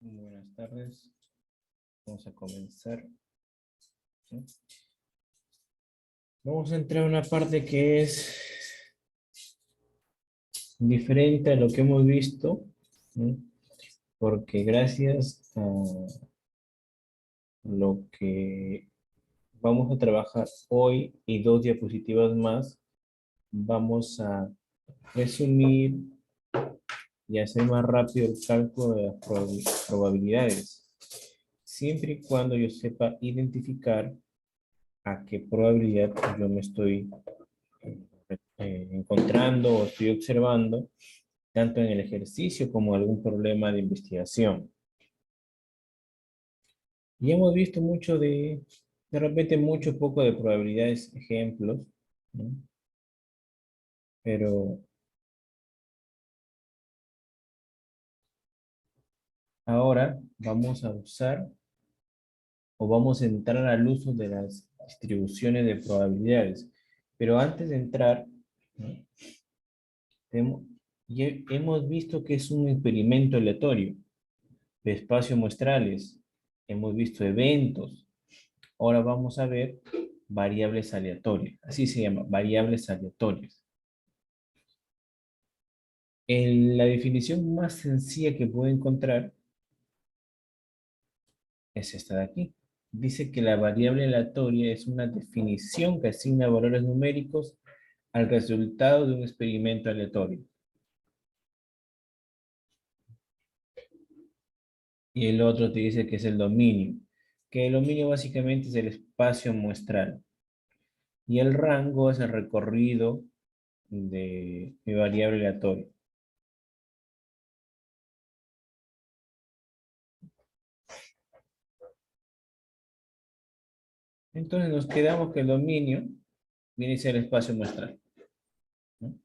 Buenas tardes. Vamos a comenzar. ¿Sí? Vamos a entrar a una parte que es diferente a lo que hemos visto, ¿sí? Porque gracias a lo que vamos a trabajar hoy y dos diapositivas más, vamos a resumir y hacer más rápido el cálculo de las probabilidades, siempre y cuando yo sepa identificar a qué probabilidad yo me estoy encontrando o estoy observando, tanto en el ejercicio como algún problema de investigación. Y hemos visto mucho de repente mucho poco de probabilidades, ejemplos, ¿no? Pero ahora vamos a usar o vamos a entrar al uso de las distribuciones de probabilidades. Pero antes de entrar, ¿no? hemos, hemos visto que es un experimento aleatorio de espacios muestrales. Hemos visto eventos. Ahora vamos a ver variables aleatorias. Así se llama, variables aleatorias. La definición más sencilla que puedo encontrar es esta de aquí. Dice que la variable aleatoria es una definición que asigna valores numéricos al resultado de un experimento aleatorio. Y el otro te dice que es el dominio, que el dominio básicamente es el espacio muestral. Y el rango es el recorrido de mi variable aleatoria. Entonces nos quedamos que el dominio viene a ser el espacio muestral, ¿no?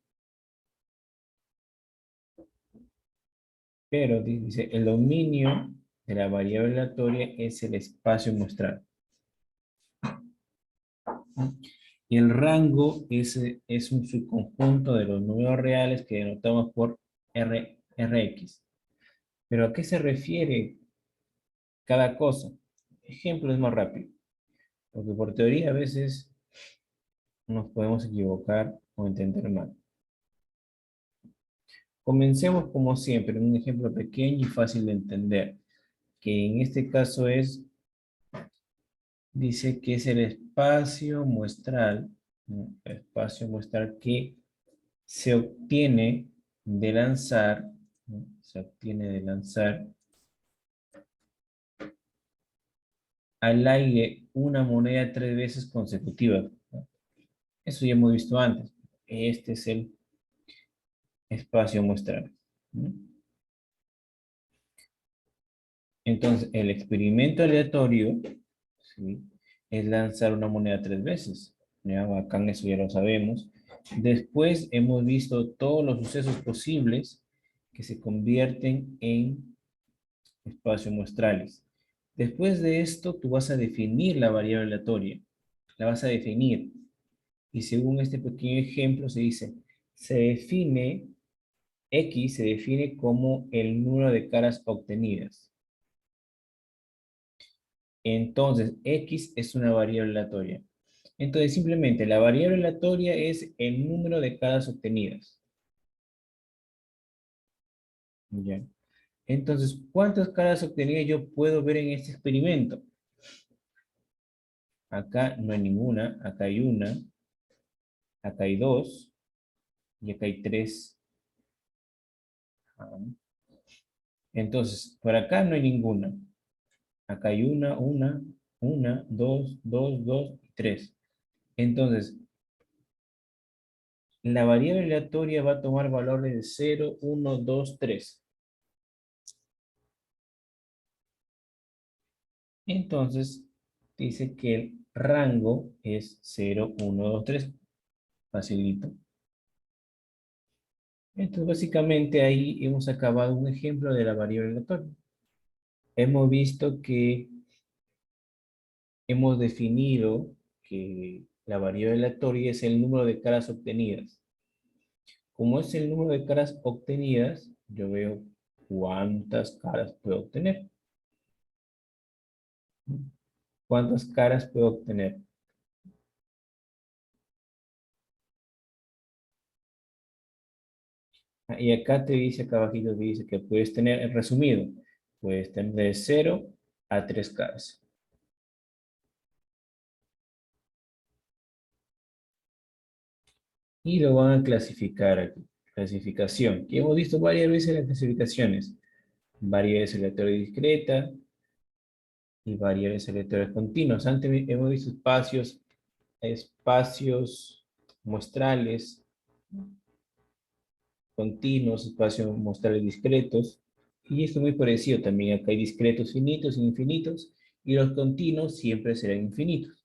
Pero dice, el dominio de la variable aleatoria es el espacio muestral. Y el rango es un subconjunto de los números reales que denotamos por Rx. ¿Pero a qué se refiere cada cosa? Ejemplo es más rápido. Porque por teoría a veces nos podemos equivocar o entender mal. Comencemos como siempre, en un ejemplo pequeño y fácil de entender, que en este caso dice que es el espacio muestral, ¿no? El espacio muestral que se obtiene de lanzar, ¿no? Se obtiene de lanzar al aire una moneda 3 veces consecutivas, ¿no? Eso ya hemos visto antes. Este es el espacio muestral, ¿no? Entonces, el experimento aleatorio, ¿sí?, es lanzar una moneda 3 veces. Ya, bacán, eso ya lo sabemos. Después hemos visto todos los sucesos posibles que se convierten en espacios muestrales. Después de esto, tú vas a definir la variable aleatoria. La vas a definir. Y según este pequeño ejemplo, se dice, X se define como el número de caras obtenidas. Entonces, X es una variable aleatoria. Entonces, simplemente la variable aleatoria es el número de caras obtenidas. ¿Ya? Entonces, ¿cuántas caras obtenidas yo puedo ver en este experimento? Acá no hay ninguna, acá hay una, acá hay dos, y acá hay tres. Entonces, por acá no hay ninguna. Acá hay una, dos y tres. Entonces, la variable aleatoria va a tomar valores de 0, 1, 2, 3. Entonces, dice que el rango es 0, 1, 2, 3. Facilito. Entonces, básicamente ahí hemos acabado un ejemplo de la variable aleatoria. Hemos visto que hemos definido que la variable aleatoria es el número de caras obtenidas. Como es el número de caras obtenidas, yo veo ¿cuántas caras puedo obtener? ¿Cuántas caras puedo obtener? Y acá te dice, acá abajito te dice que puedes tener, en resumido, puedes tener de 0 a 3 caras. Y lo van a clasificar aquí. Clasificación. Y hemos visto varias veces las clasificaciones. Variables aleatorias discretas y variables aleatorias continuas. Antes hemos visto espacios muestrales continuos, espacios muestrales discretos. Y esto es muy parecido también. Acá hay discretos finitos e infinitos. Y los continuos siempre serán infinitos.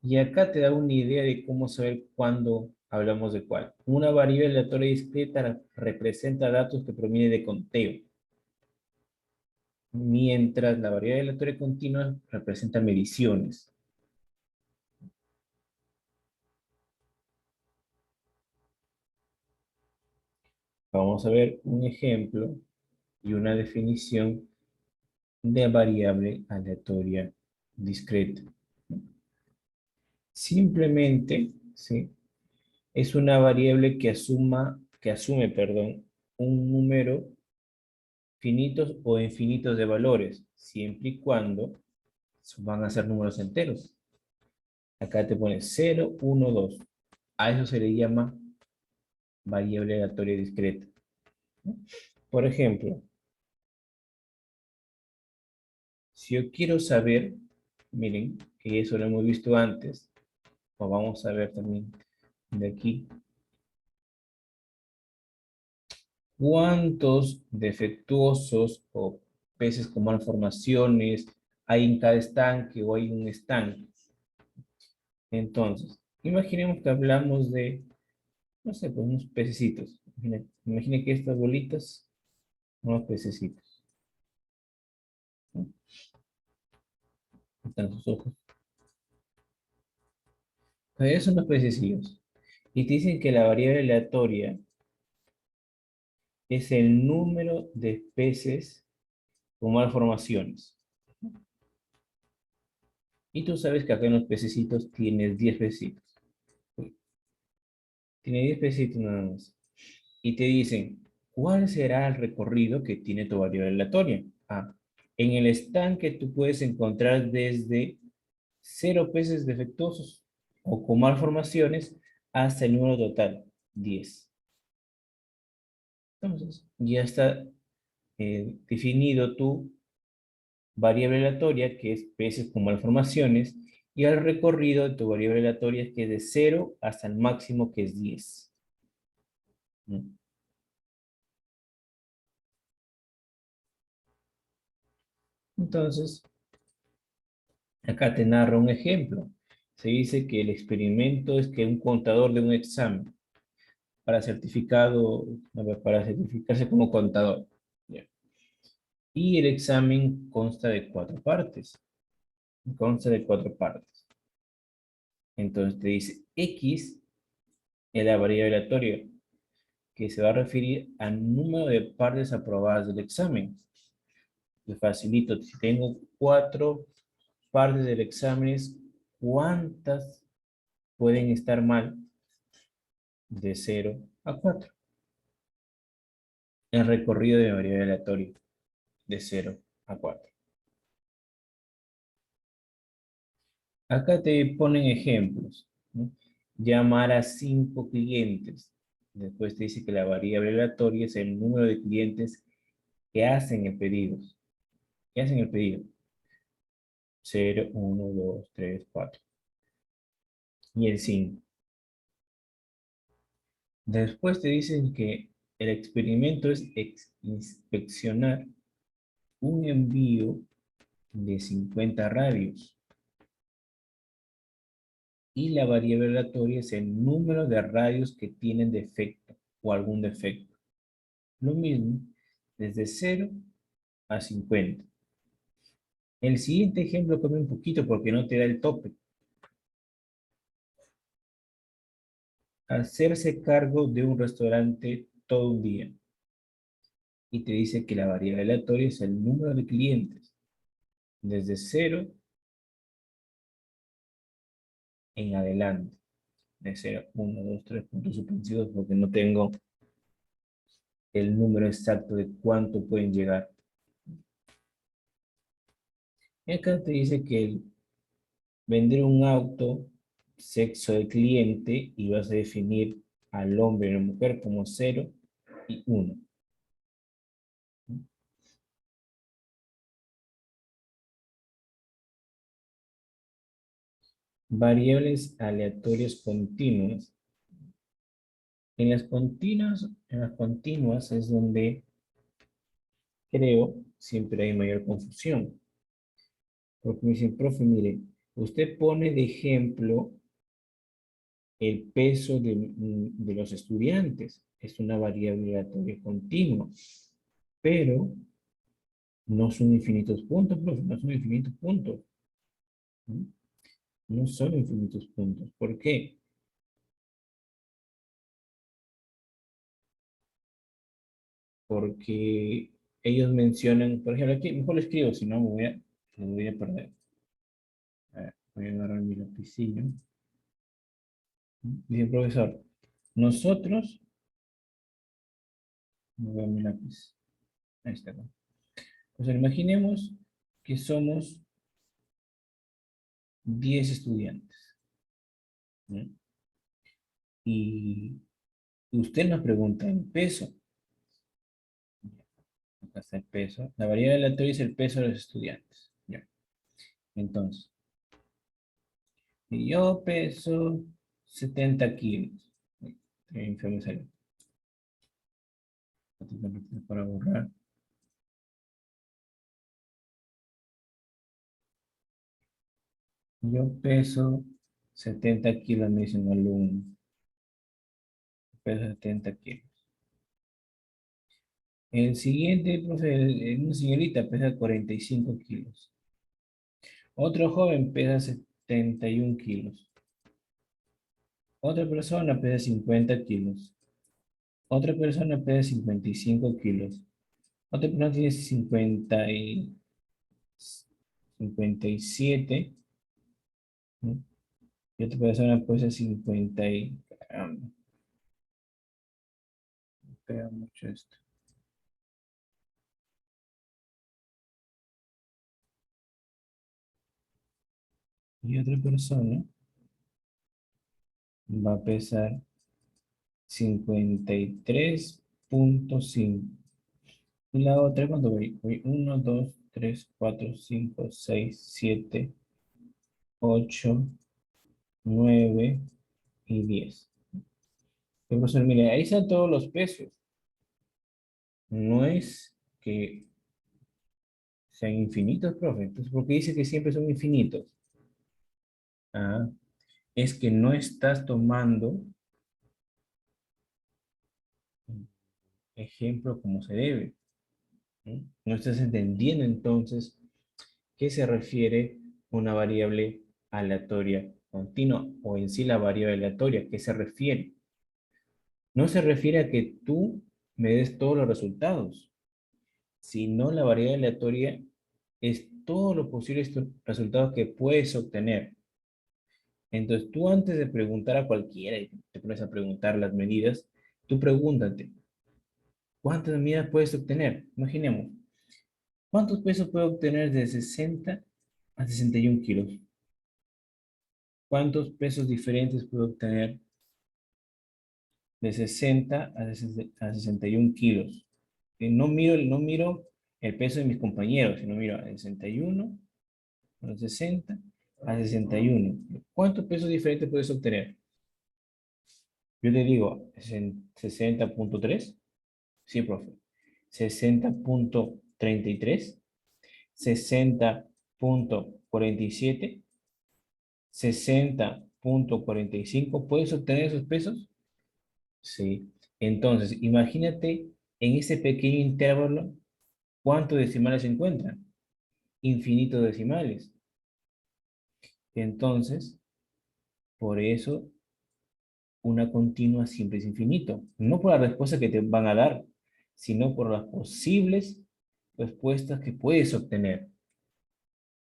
Y acá te da una idea de cómo saber cuándo hablamos de cuál. Una variable aleatoria discreta representa datos que provienen de conteo, mientras la variable aleatoria continua representa mediciones. Vamos a ver un ejemplo y una definición de variable aleatoria discreta. Simplemente, ¿sí? Es una variable que asume, perdón, un número finitos o infinitos de valores, siempre y cuando van a ser números enteros. Acá te pone 0, 1, 2. A eso se le llama variable aleatoria discreta. Por ejemplo, si yo quiero saber, miren, que eso lo hemos visto antes, o vamos a ver también de aquí, cuántos defectuosos o peces con malformaciones hay en cada estanque o hay un estanque. Entonces, imaginemos que hablamos de, no sé, pues unos pececitos. Imagine que estas bolitas son los pececitos, ¿no? Están sus ojos. Entonces, son los pececillos. Y te dicen que la variable aleatoria es el número de peces con malformaciones. Y tú sabes que acá en los pececitos tienes 10 pececitos. Tiene 10 pececitos nada más. Y te dicen, ¿cuál será el recorrido que tiene tu variable aleatoria? Ah, en el estanque tú puedes encontrar desde 0 peces defectuosos o con malformaciones hasta el número total, 10. Entonces, ya está definido tu variable aleatoria, que es peces con malformaciones, y el recorrido de tu variable aleatoria es que es de 0 hasta el máximo, que es 10. ¿Mm? Entonces, acá te narro un ejemplo. Se dice que el experimento es que un contador de un examen para certificado, para certificarse como contador. ¿Ya? Y el examen consta de 4 partes. Consta de 4 partes. Entonces te dice X es la variable aleatoria que se va a referir al número de partes aprobadas del examen. Le facilito, si tengo 4 partes del examen, ¿cuántas pueden estar mal? De 0 a 4. El recorrido de variable aleatoria de 0 a 4. Acá te ponen ejemplos, ¿no? Llamar a 5 clientes. Después te dice que la variable aleatoria es el número de clientes que hacen el pedido. ¿Qué hacen el pedido? 0, 1, 2, 3, 4. Y el 5. Después te dicen que el experimento es inspeccionar un envío de 50 radios. Y la variable aleatoria es el número de radios que tienen defecto o algún defecto. Lo mismo, desde 0 a 50. El siguiente ejemplo cambia un poquito porque no te da el tope. Hacerse cargo de un restaurante todo un día. Y te dice que la variable aleatoria es el número de clientes, desde 0 en adelante. De 0, 1, 2, 3 puntos suspensivos porque no tengo el número exacto de cuánto pueden llegar. Y acá te dice que vender un auto, sexo de cliente, y vas a definir al hombre y a la mujer como 0 y 1. Variables aleatorias continuas. En las continuas es donde creo siempre hay mayor confusión. Porque me dicen, profe, mire, usted pone de ejemplo el peso de los estudiantes. Es una variable aleatoria continua. Pero no son infinitos puntos, profe, no son infinitos puntos. ¿No? No son infinitos puntos. ¿Por qué? Porque ellos mencionan, por ejemplo, aquí mejor lo escribo, si no me voy a perder. A ver, voy a agarrar mi lapicillo. Dice, profesor, nosotros, no veo mi lápiz. Ahí está. ¿No? Pues imaginemos que somos 10 estudiantes. ¿No? Y usted nos pregunta en peso. Acá está el peso. La variable aleatoria es el peso de los estudiantes. Ya. Entonces, yo peso 70 kilos. Enfermo salió. Para borrar. Yo peso 70 kilos, me dice un alumno. Peso 70 kilos. El siguiente, profe, una señorita pesa 45 kilos. Otro joven pesa 71 kilos. Otra persona pesa 50 kilos. Otra persona pesa 55 kilos. Otra persona tiene 57. ¿No? Y otra persona pesa 50 y... Caramba, me pega mucho esto. Y otra persona va a pesar 53.5. Y la otra, cuando voy 1, 2, 3, 4, 5, 6, 7, 8, 9 y 10. Profesor, mire, ahí están todos los pesos. No es que sean infinitos, profe. Entonces, ¿por qué dice que siempre son infinitos? Ah, es que no estás tomando ejemplo como se debe. ¿No? No estás entendiendo entonces qué se refiere una variable aleatoria continua o en sí la variable aleatoria, ¿qué se refiere? No se refiere a que tú me des todos los resultados, sino la variable aleatoria es todos los posibles resultados que puedes obtener. Entonces, tú antes de preguntar a cualquiera y te pones a preguntar las medidas, tú pregúntate, ¿cuántas medidas puedes obtener? Imaginemos, ¿cuántos pesos puedo obtener de 60 a 61 kilos? ¿Cuántos pesos diferentes puedo obtener de 60 a 61 kilos? No miro el peso de mis compañeros, sino miro a 61, a 60, a 61. ¿Cuántos pesos diferentes puedes obtener? Yo te digo, 60.3. Sí, profe. 60.33, 60.47, 60.45. ¿Puedes obtener esos pesos? Sí. Entonces, imagínate en ese pequeño intervalo, ¿cuántos decimales se encuentran? Infinitos decimales. Entonces, por eso una continua siempre es infinito. No por la respuesta que te van a dar, sino por las posibles respuestas que puedes obtener.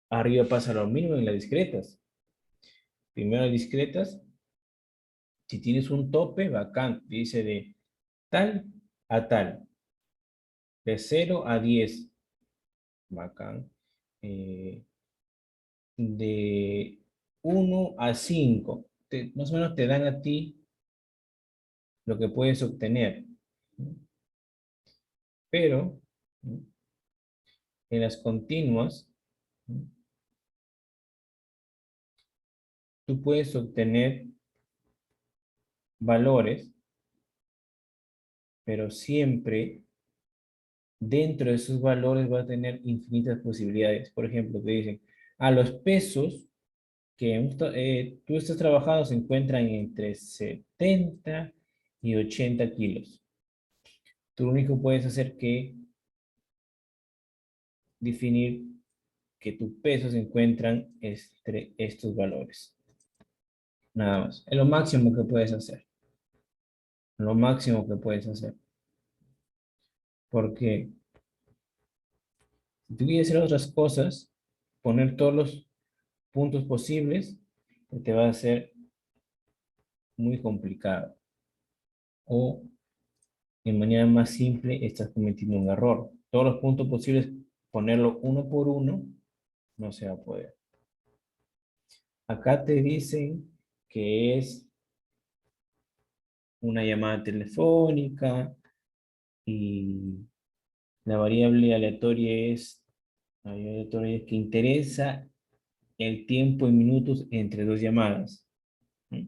Arriba pasa lo mismo en las discretas. Primero las discretas, si tienes un tope, bacán, dice de tal a tal, de 0 a 10, bacán. Eh, de 1 a 5, más o menos te dan a ti lo que puedes obtener. Pero en las continuas, tú puedes obtener valores, pero siempre dentro de esos valores va a tener infinitas posibilidades. Por ejemplo, te dicen, a los pesos que tú estás trabajando se encuentran entre 70 y 80 kilos. Tú lo único que puedes hacer que definir que tus pesos se encuentran entre estos valores. Nada más. Es lo máximo que puedes hacer. Lo máximo que puedes hacer. Porque si tú quieres hacer otras cosas, poner todos los puntos posibles, te va a ser muy complicado. O de manera más simple, estás cometiendo un error. Todos los puntos posibles, ponerlo uno por uno, no se va a poder. Acá te dicen que es una llamada telefónica y la variable aleatoria es que interesa el tiempo en minutos entre dos llamadas. ¿Mm?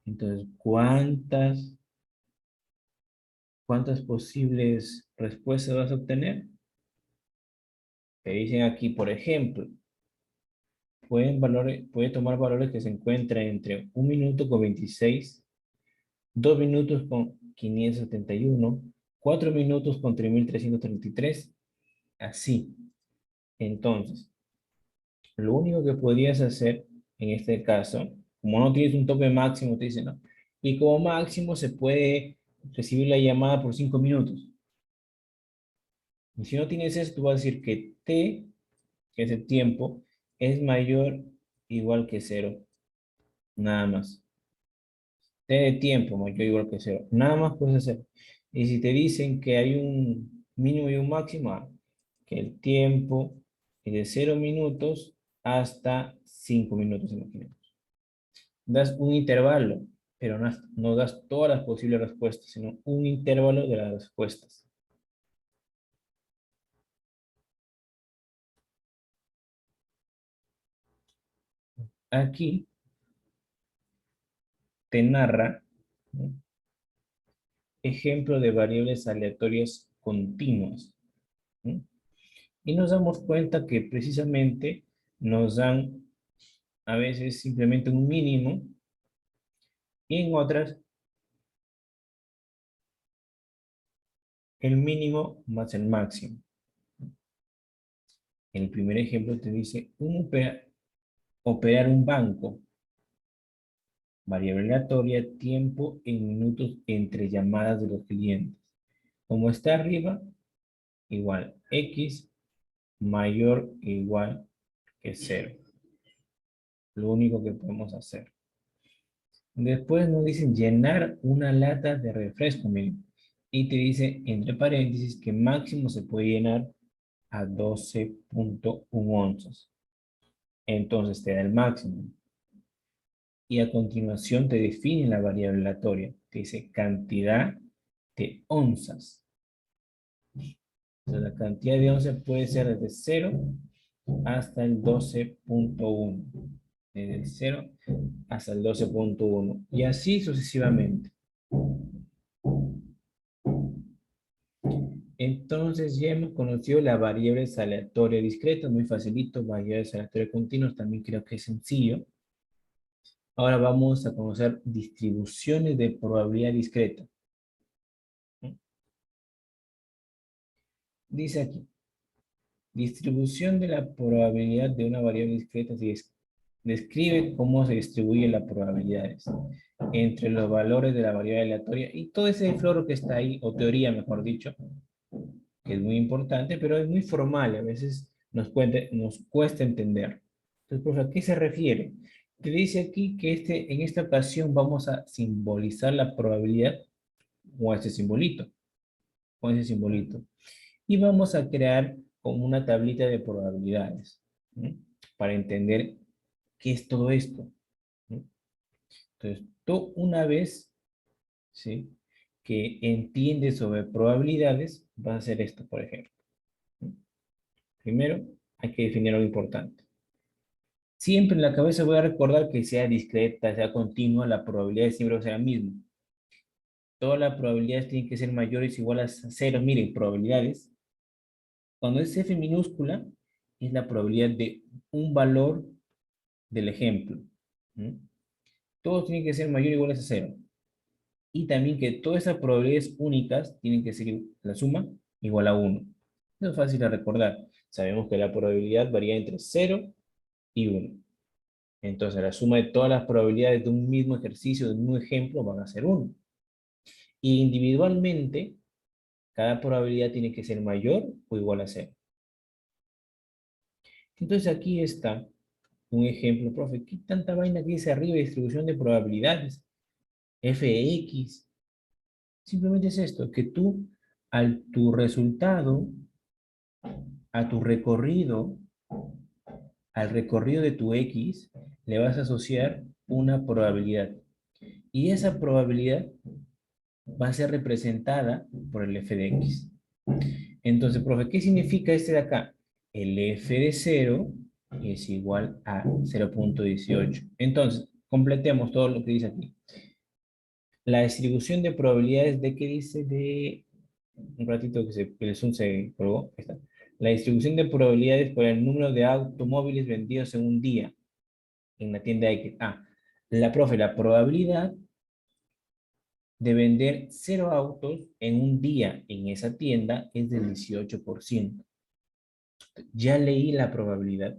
Entonces, ¿cuántas posibles respuestas vas a obtener? Te dicen aquí, por ejemplo, puede tomar valores que se encuentran entre 1 minuto con 26, 2 minutos con 571, 4 minutos con 3333, así. Entonces, lo único que podrías hacer en este caso, como no tienes un tope máximo, te dicen, no. Y como máximo se puede recibir la llamada por 5 minutos. Y si no tienes eso, tú vas a decir que t, que es el tiempo, es mayor o igual que cero. Nada más. T de tiempo mayor o igual que cero. Nada más puedes hacer. Y si te dicen que hay un mínimo y un máximo, que el tiempo es de 0 minutos hasta 5 minutos, imaginemos. Das un intervalo, pero no das todas las posibles respuestas, sino un intervalo de las respuestas. Aquí te narra, ¿no?, ejemplo de variables aleatorias continuas, ¿no? Y nos damos cuenta que precisamente nos dan a veces simplemente un mínimo y en otras el mínimo más el máximo. El primer ejemplo te dice operar un banco. Variable aleatoria, tiempo en minutos entre llamadas de los clientes. Como está arriba, igual X mayor o igual que 0. Lo único que podemos hacer. Después nos dicen llenar una lata de refresco, miren. Y te dice, entre paréntesis, que máximo se puede llenar a 12.1 onzas. Entonces te da el máximo. Y a continuación te define la variable aleatoria. Te dice cantidad de onzas. Entonces, la cantidad de onzas puede ser desde 0 hasta el 12.1. Desde el 0 hasta el 12.1. Y así sucesivamente. Entonces ya hemos conocido las variables aleatorias discretas, muy facilito, variables aleatorias continuas, también creo que es sencillo. Ahora vamos a conocer distribuciones de probabilidad discreta. Dice aquí, distribución de la probabilidad de una variable discreta si es describe cómo se distribuyen las probabilidades entre los valores de la variable aleatoria y todo ese floro que está ahí, o teoría mejor dicho, que es muy importante, pero es muy formal, a veces nos cuesta entender. Entonces, profe, ¿a qué se refiere? Te dice aquí que en esta ocasión vamos a simbolizar la probabilidad con este simbolito, con ese simbolito. Y vamos a crear como una tablita de probabilidades, ¿no? Para entender qué es todo esto, ¿no? Entonces, tú una vez, ¿sí?, que entiendes sobre probabilidades, vas a hacer esto, por ejemplo, ¿no? Primero, hay que definir algo importante. Siempre en la cabeza voy a recordar que sea discreta, sea continua, la probabilidad siempre va a ser la misma. Todas las probabilidades tienen que ser mayores o iguales a cero. Miren, probabilidades. Cuando es F minúscula, es la probabilidad de un valor del ejemplo, ¿no? Todos tienen que ser mayores o iguales a cero. Y también que todas esas probabilidades únicas tienen que ser la suma igual a 1. Eso es fácil de recordar. Sabemos que la probabilidad varía entre 0 y 1. Entonces, la suma de todas las probabilidades de un mismo ejercicio, de un mismo ejemplo, van a ser 1. Y individualmente, cada probabilidad tiene que ser mayor o igual a 0. Entonces, aquí está un ejemplo, profe. ¿Qué tanta vaina que dice arriba? Distribución de probabilidades. Fx. Simplemente es esto, que tú, al tu resultado, a tu recorrido, al recorrido de tu X, le vas a asociar una probabilidad. Y esa probabilidad va a ser representada por el f de x. Entonces, profe, ¿qué significa este de acá? El f de 0 es igual a 0.18. Entonces, completemos todo lo que dice aquí. La distribución de probabilidades de qué dice de... Un ratito que el Zoom se colgó. Ahí está. La distribución de probabilidades por el número de automóviles vendidos en un día en la tienda X. Ah, la probabilidad de vender 0 autos en un día en esa tienda es del 18%. Ya leí la probabilidad.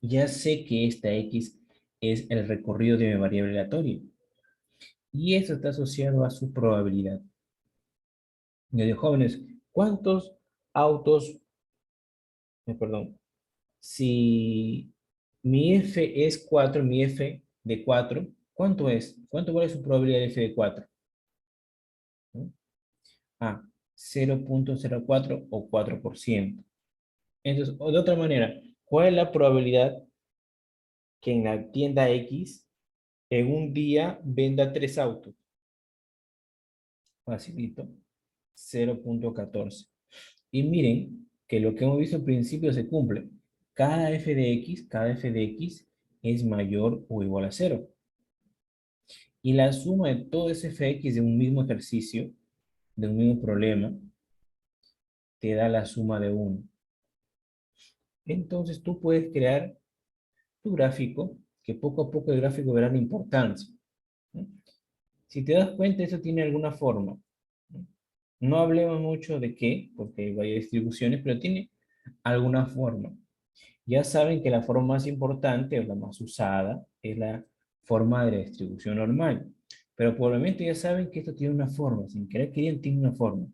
Ya sé que esta X es el recorrido de mi variable aleatoria. Y eso está asociado a su probabilidad. Yo digo, jóvenes, ¿cuántos autos, perdón, si mi F es 4, mi F de 4, ¿cuánto es? ¿Cuánto vale su probabilidad de F de 4? ¿No? Ah, 0.04 o 4%. Entonces, o de otra manera, ¿cuál es la probabilidad que en la tienda X en un día venda 3 autos? Facilito, 0.14. Y miren que lo que hemos visto al principio se cumple. Cada f de x es mayor o igual a 0. Y la suma de todo ese fx de un mismo ejercicio, de un mismo problema, te da la suma de 1. Entonces tú puedes crear tu gráfico, que poco a poco el gráfico verá la importancia, ¿no? Si te das cuenta, eso tiene alguna forma, ¿no? No hablemos mucho de qué, porque hay varias distribuciones, pero tiene alguna forma. Ya saben que la forma más importante o la más usada es la forma de la distribución normal. Pero probablemente ya saben que esto tiene una forma, sin querer queriendo tiene una forma.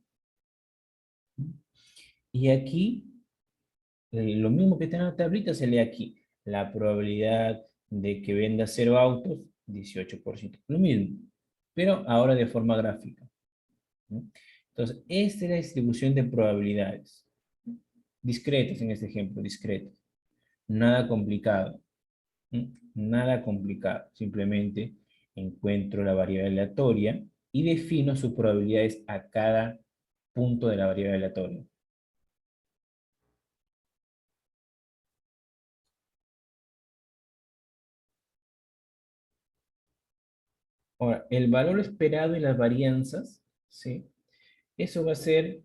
Y aquí, lo mismo que está en la tablita se lee aquí. La probabilidad de que venda 0 autos, 18%. Lo mismo, pero ahora de forma gráfica, ¿no? Entonces, esta es la distribución de probabilidades. Discretas en este ejemplo, discretas. Nada complicado. Nada complicado. Simplemente encuentro la variable aleatoria y defino sus probabilidades a cada punto de la variable aleatoria. Ahora, el valor esperado y las varianzas, ¿sí? Eso va a ser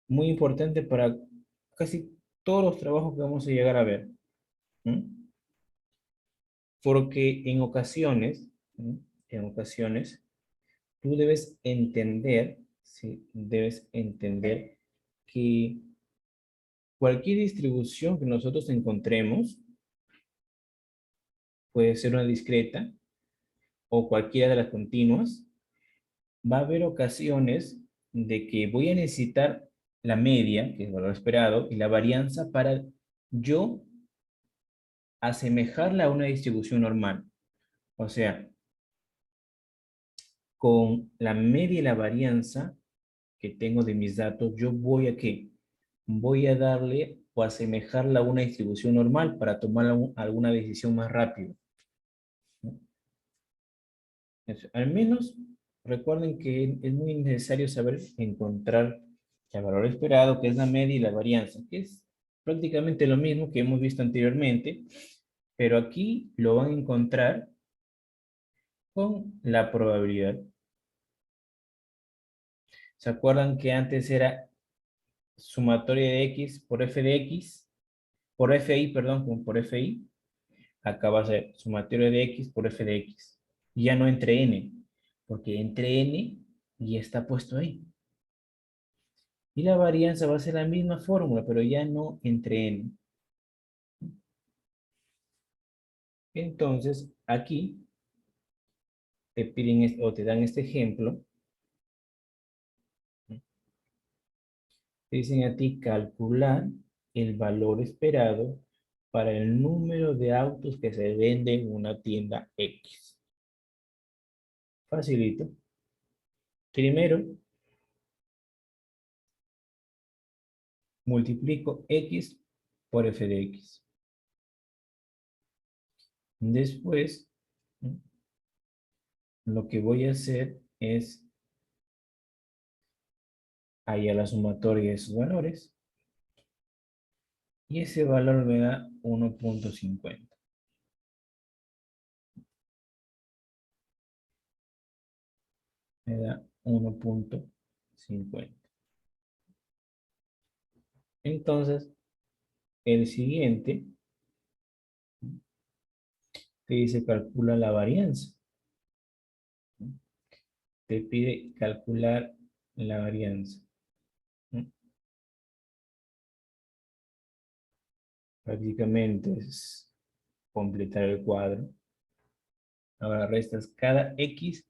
muy importante para casi todos los trabajos que vamos a llegar a ver. ¿M? Porque en ocasiones, ¿m?, en ocasiones, tú debes entender, ¿sí? Debes entender que cualquier distribución que nosotros encontremos puede ser una discreta o cualquiera de las continuas, va a haber ocasiones de que voy a necesitar la media, que es el valor esperado, y la varianza para yo asemejarla a una distribución normal. O sea, con la media y la varianza que tengo de mis datos, yo voy a ¿qué? Voy a darle o asemejarla a una distribución normal para tomar alguna decisión más rápido, ¿no? Al menos recuerden que es muy necesario saber encontrar el valor esperado, que es la media y la varianza, que es prácticamente lo mismo que hemos visto anteriormente, pero aquí lo van a encontrar con la probabilidad. ¿Se acuerdan que antes era sumatoria de x por f de x? Por fi, perdón, por fi. Acá va a ser sumatoria de x por f de x. Ya no entre n, porque entre n ya está puesto ahí. Y la varianza va a ser la misma fórmula, pero ya no entre n. Entonces, aquí te piden o te dan este ejemplo. Te dicen a ti calcular el valor esperado para el número de autos que se venden en una tienda X. Facilito. Primero, multiplico X por f de X. Después, lo que voy a hacer es hallar la sumatoria de esos valores. Y ese valor me da 1.50. Me da 1.50. Entonces, el siguiente te dice calcula la varianza. Te pide calcular la varianza. Prácticamente es completar el cuadro. Ahora restas cada X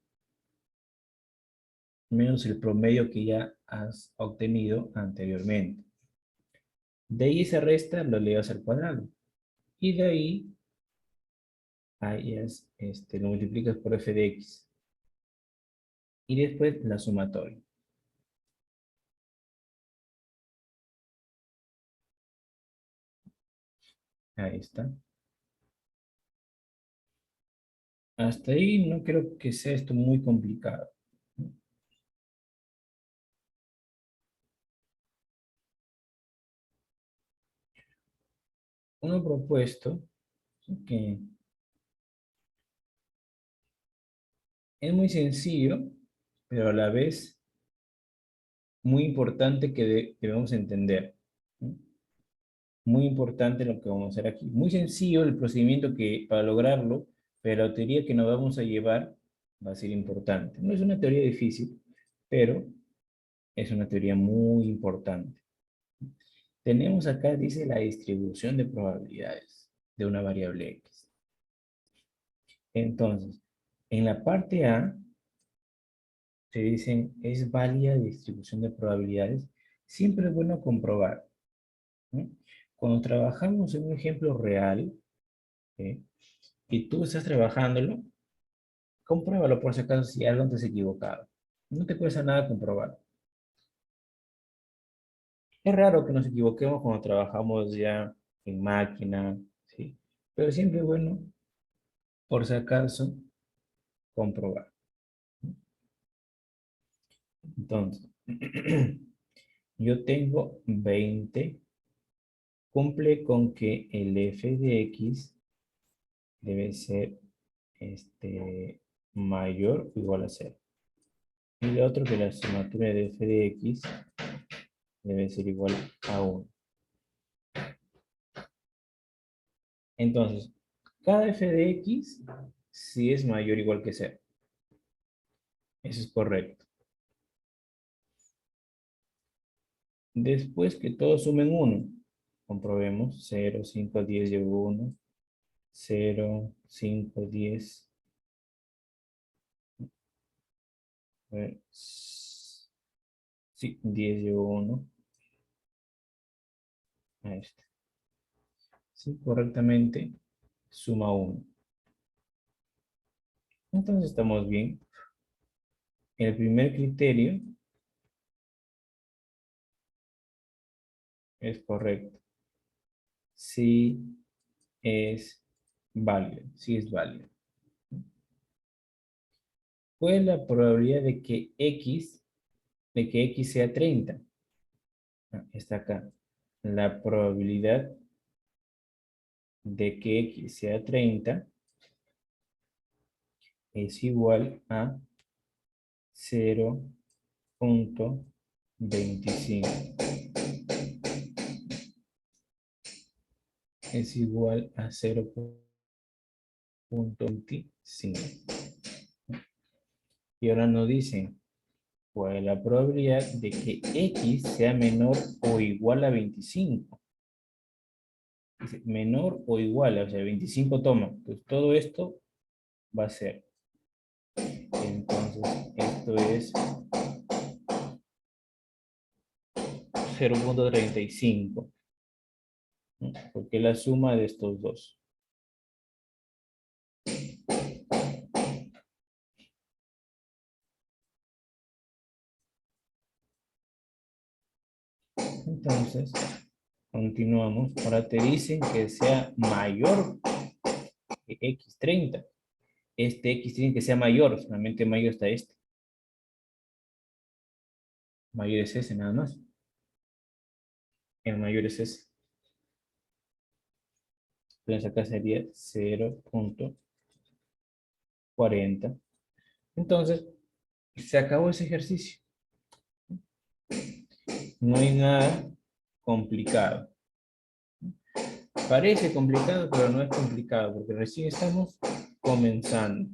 menos el promedio que ya has obtenido anteriormente. De ahí esa resta lo elevas al cuadrado. Y de ahí lo multiplicas por f de x. Y después la sumatoria. Ahí está. Hasta ahí no creo que sea esto muy complicado. Uno propuesto que es muy sencillo, pero a la vez muy importante que debemos entender, ¿no? Muy importante lo que vamos a hacer aquí. Muy sencillo el procedimiento que para lograrlo, pero la teoría que nos vamos a llevar va a ser importante. No es una teoría difícil, pero es una teoría muy importante. Tenemos acá, dice, la distribución de probabilidades de una variable X. Entonces, en la parte A, te dicen, es válida distribución de probabilidades. Siempre es bueno comprobar, ¿no? Cuando trabajamos en un ejemplo real, ¿sí? Y tú estás trabajándolo, compruébalo por si acaso si algo te has equivocado. No te cuesta nada comprobar. Es raro que nos equivoquemos cuando trabajamos ya en máquina, ¿sí? Pero siempre es bueno, por si acaso, comprobar. Entonces, yo tengo 20, cumple con que el f de x debe ser mayor o igual a 0. Y el otro que la sumatoria de f de x debe ser igual a 1. Entonces, cada f de x sí es mayor o igual que 0. Eso es correcto. Después que todos sumen 1, comprobemos 0, 5, 10 y 1, 0, 5, 10. A ver, sí, 10 llevo 1. Ahí está. Sí, correctamente suma 1. Entonces estamos bien. El primer criterio es correcto. Sí es válido. Sí es válido. ¿Cuál es la probabilidad de que X sea 30? Está acá. La probabilidad de que X sea 30 es igual a 0,25. Es igual a 0,25. Y ahora nos dicen cuál es la probabilidad de que X sea menor o igual a 25. Dice, menor o igual, o sea, 25 toma. Pues todo esto va a ser. Entonces, esto es 0,35. ¿No? Porque es la suma de estos dos. Entonces, continuamos. Ahora te dicen que sea mayor que X30. Este X tiene que ser mayor. Solamente mayor está este. Mayor es ese nada más. El mayor es ese. Entonces acá sería 0,40. Entonces, se acabó ese ejercicio. No hay nada complicado. Parece complicado, pero no es complicado, porque recién estamos comenzando.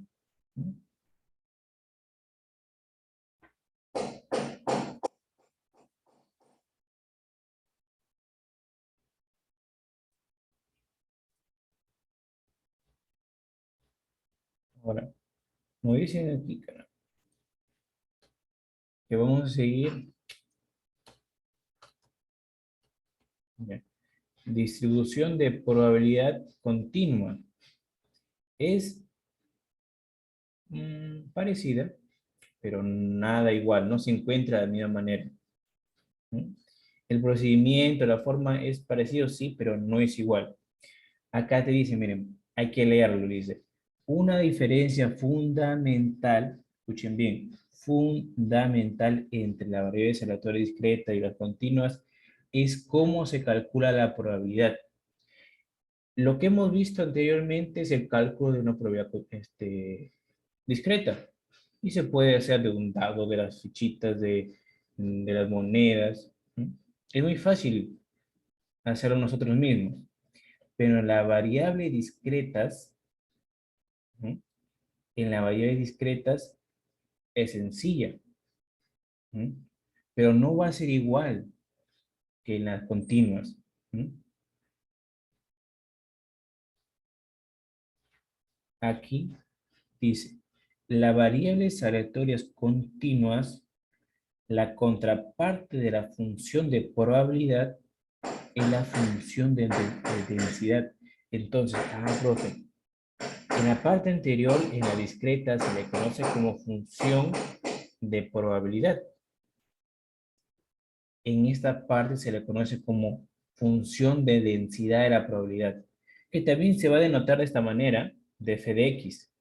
Ahora, nos dicen aquí que vamos a seguir. Ya, distribución de probabilidad continua. Es parecida, pero nada igual, no se encuentra de la misma manera. ¿Mm? El procedimiento, la forma es parecido, sí, pero no es igual. Acá te dice, miren, hay que leerlo, dice. Una diferencia fundamental, escuchen bien, fundamental entre la variable aleatoria discreta y las continuas es cómo se calcula la probabilidad. Lo que hemos visto anteriormente es el cálculo de una probabilidad discreta y se puede hacer de un dado, de las fichitas, de las monedas. ¿Sí? Es muy fácil hacerlo nosotros mismos, pero en la variable discretas, ¿sí? En la variable discretas es sencilla, ¿sí? Pero no va a ser igual que en las continuas. ¿Sí? Aquí dice, las variables aleatorias continuas, la contraparte de la función de probabilidad es la función de densidad. Entonces, profe, en la parte anterior, en la discreta, se le conoce como función de probabilidad. En esta parte se le conoce como función de densidad de la probabilidad, que también se va a denotar de esta manera, de f de x.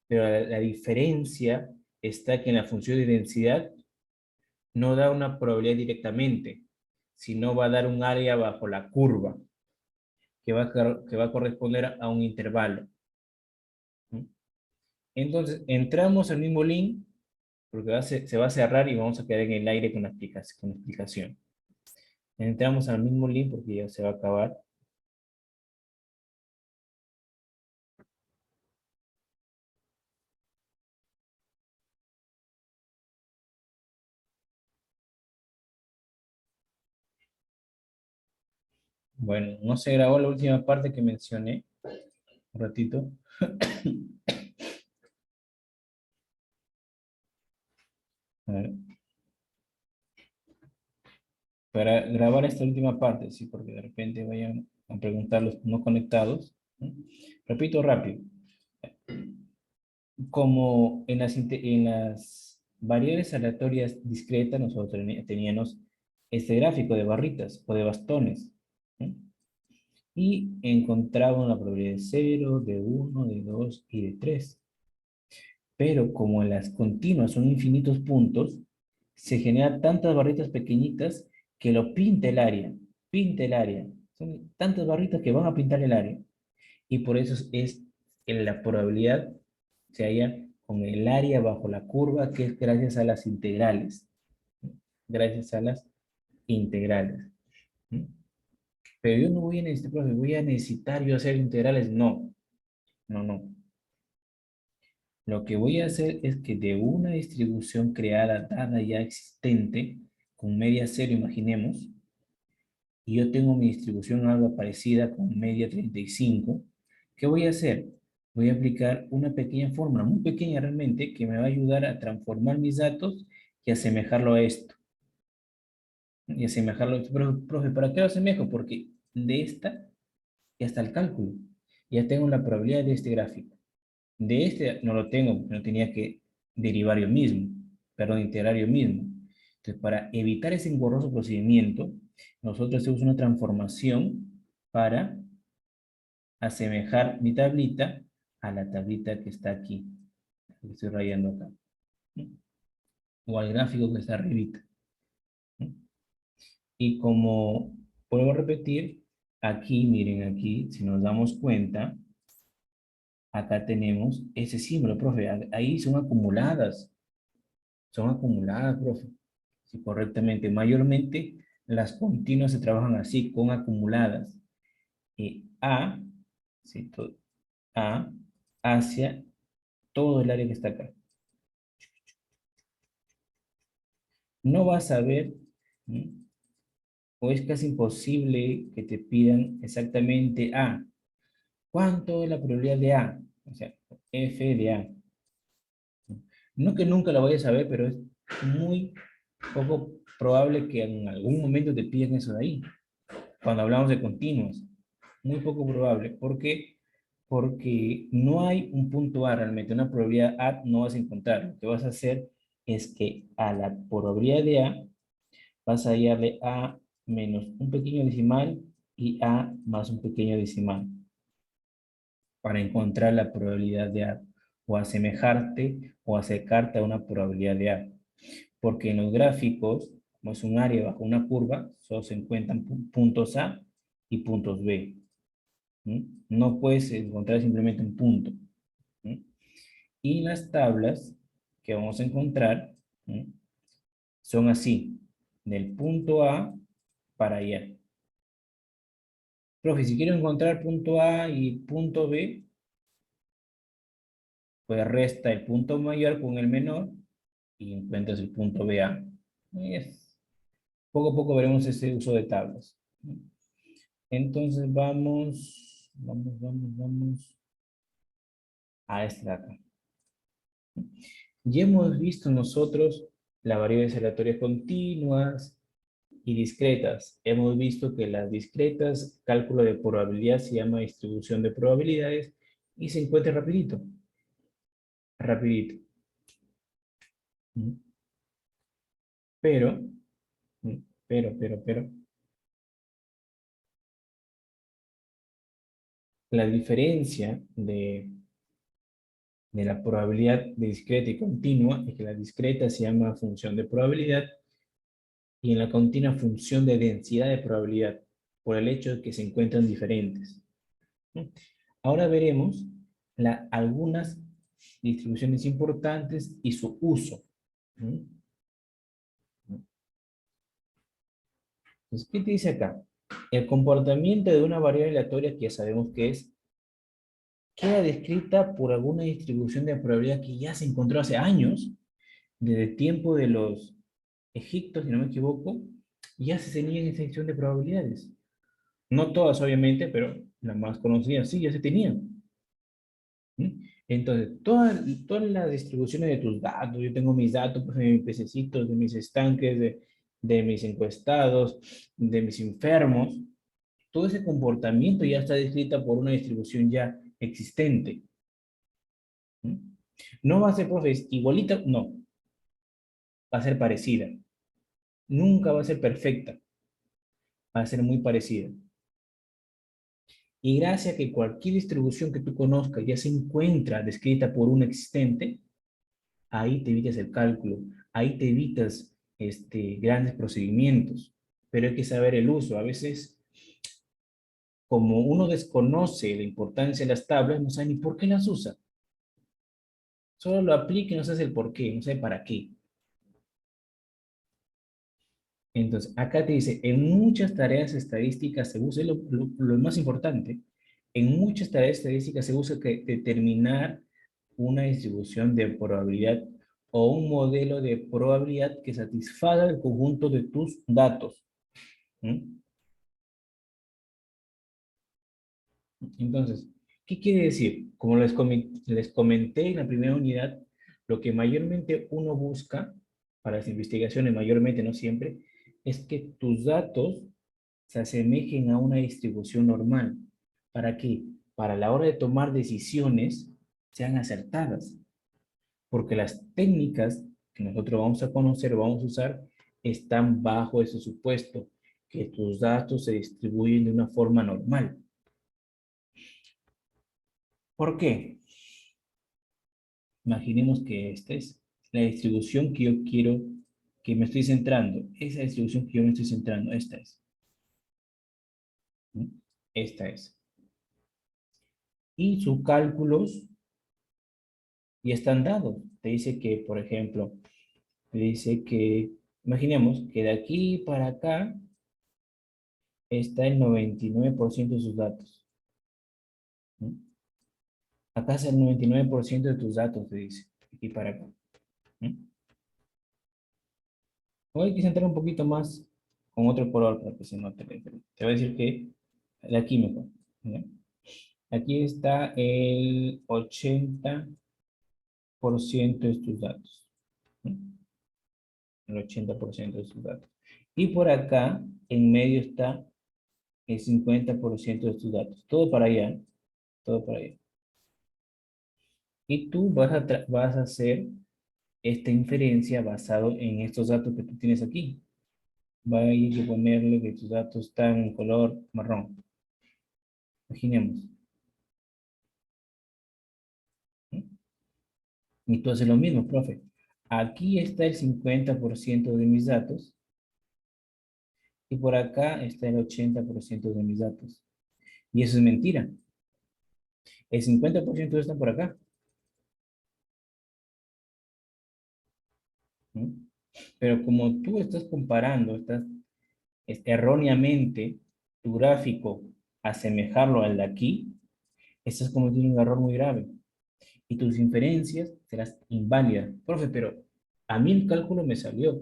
Pero la diferencia está que en la función de densidad no da una probabilidad directamente, sino va a dar un área bajo la curva, que va a corresponder a un intervalo. ¿Sí? Entonces, entramos al mismo link, porque se va a cerrar y vamos a quedar en el aire con la explicación. Entramos al mismo link porque ya se va a acabar. Bueno, no se grabó la última parte que mencioné. un ratito. A ver, para grabar esta última parte, sí, porque de repente vayan a preguntar los no conectados, ¿no? Repito rápido. Como en las variables aleatorias discretas, nosotros teníamos este gráfico de barritas o de bastones, ¿no? Y encontramos la probabilidad de 0, de 1, de 2 y de 3. Pero como en las continuas son infinitos puntos, se generan tantas barritas pequeñitas que lo pinta el área. Pinta el área. Son tantas barritas que van a pintar el área. Y por eso es en la probabilidad se halla con el área bajo la curva, que es gracias a las integrales. Gracias a las integrales. ¿Mm? Pero yo no voy a necesitar, profe, voy a necesitar yo hacer integrales. No, no, no. Lo que voy a hacer es que de una distribución creada, dada ya existente, con media cero, imaginemos, y yo tengo mi distribución algo parecida con media 35, ¿qué voy a hacer? Voy a aplicar una pequeña fórmula, muy pequeña realmente, que me va a ayudar a transformar mis datos y asemejarlo a esto. Y asemejarlo a esto. Pero, profe, ¿para qué lo asemejo? Porque de esta ya está el cálculo. Ya tengo la probabilidad de este gráfico. De este no lo tengo, no tenía que derivar yo mismo, perdón, integrar yo mismo. Entonces, para evitar ese engorroso procedimiento, nosotros hacemos una transformación para asemejar mi tablita a la tablita que está aquí, que estoy rayando acá, ¿no? O al gráfico que está arribita, ¿no? Y como vuelvo a repetir, aquí, miren aquí, si nos damos cuenta, acá tenemos ese símbolo, profe, ahí son acumuladas, profe, sí, correctamente. Mayormente las continuas se trabajan así, con acumuladas. A, sí, A hacia todo el área que está acá. No vas a ver, ¿no? O es casi imposible que te pidan exactamente A. ¿Cuánto es la probabilidad de A? O sea, F de A. No que nunca la vayas a ver, pero es muy poco probable que en algún momento te pidan eso de ahí. Cuando hablamos de continuos, muy poco probable. ¿Por qué? Porque no hay un punto A realmente, una probabilidad A no vas a encontrar. Lo que vas a hacer es que a la probabilidad de A vas a hallarle A menos un pequeño decimal y A más un pequeño decimal para encontrar la probabilidad de A o asemejarte o acercarte a una probabilidad de A. Porque en los gráficos, como es un área bajo una curva, solo se encuentran puntos A y puntos B. ¿Sí? No puedes encontrar simplemente un punto. ¿Sí? Y las tablas que vamos a encontrar, ¿sí?, son así, del punto A para allá. Profe, si quiero encontrar punto A y punto B, pues resta el punto mayor con el menor y encuentras el punto BA. Poco a poco veremos ese uso de tablas. Entonces vamos a este de acá. Ya hemos visto nosotros las variables aleatorias continuas y discretas. Hemos visto que las discretas, cálculo de probabilidad se llama distribución de probabilidades y se encuentra rapidito. Rapidito. Pero, pero, la diferencia de la probabilidad de discreta y continua es que la discreta se llama función de probabilidad y en la continua función de densidad de probabilidad por el hecho de que se encuentran diferentes. Ahora veremos algunas distribuciones importantes y su uso. Entonces, ¿qué te dice acá? El comportamiento de una variable aleatoria, que ya sabemos que es, queda descrita por alguna distribución de probabilidad que ya se encontró hace años, desde el tiempo de los egipcios, si no me equivoco, ya se tenían esa distribución de probabilidades. No todas, obviamente, pero las más conocidas sí, ya se tenían. ¿Mm? Entonces, todas las distribuciones de tus datos, yo tengo mis datos pues, de mis pececitos, de mis estanques, de mis encuestados, de mis enfermos, todo ese comportamiento ya está descrita por una distribución ya existente. ¿Mm? No va a ser, profes, igualita, no, va a ser parecida. Nunca va a ser perfecta, va a ser muy parecida. Y gracias a que cualquier distribución que tú conozcas ya se encuentra descrita por un existente, ahí te evitas el cálculo, ahí te evitas grandes procedimientos, pero hay que saber el uso. A veces, como uno desconoce la importancia de las tablas, no sabe ni por qué las usa. Solo lo aplica y no sabe el por qué, no sabe para qué. Entonces, acá te dice, en muchas tareas estadísticas se usa, lo más importante, en muchas tareas estadísticas se usa que determinar una distribución de probabilidad o un modelo de probabilidad que satisfaga el conjunto de tus datos. ¿Mm? Entonces, ¿qué quiere decir? Como les comenté en la primera unidad, lo que mayormente uno busca para las investigaciones, mayormente, no siempre, es que tus datos se asemejen a una distribución normal. ¿Para qué? Para la hora de tomar decisiones sean acertadas, porque las técnicas que nosotros vamos a conocer, vamos a usar, están bajo ese supuesto, que tus datos se distribuyen de una forma normal. ¿Por qué? Imaginemos que esta es la distribución que yo quiero, que me estoy centrando. Esa distribución que yo me estoy centrando, esta es. ¿Mm? Esta es. Y sus cálculos ya están dados. Te dice que, por ejemplo, te dice que, imaginemos que de aquí para acá está el 99% de sus datos. ¿Mm? Acá está el 99% de tus datos, te dice. De aquí para acá. ¿Mm? Hoy quise entrar un poquito más con otro color para que se note la diferencia. Te voy a decir que de aquí mejor. ¿Ya? Aquí está el 80% de tus datos. ¿Mm? El 80% de tus datos. Y por acá, en medio está el 50% de tus datos. Todo para allá. Todo para allá. Y tú vas a hacer esta inferencia basado en estos datos que tú tienes aquí. Va a ir a ponerle que tus datos están en color marrón. Imaginemos. ¿Mm? Y tú haces lo mismo, profe. Aquí está el 50% de mis datos y por acá está el 80% de mis datos. Y eso es mentira. El 50% está por acá. ¿Mm? Pero como tú estás comparando, estás erróneamente tu gráfico asemejarlo al de aquí, estás cometiendo un error muy grave. Y tus inferencias serán inválidas. Profe, pero a mí el cálculo me salió.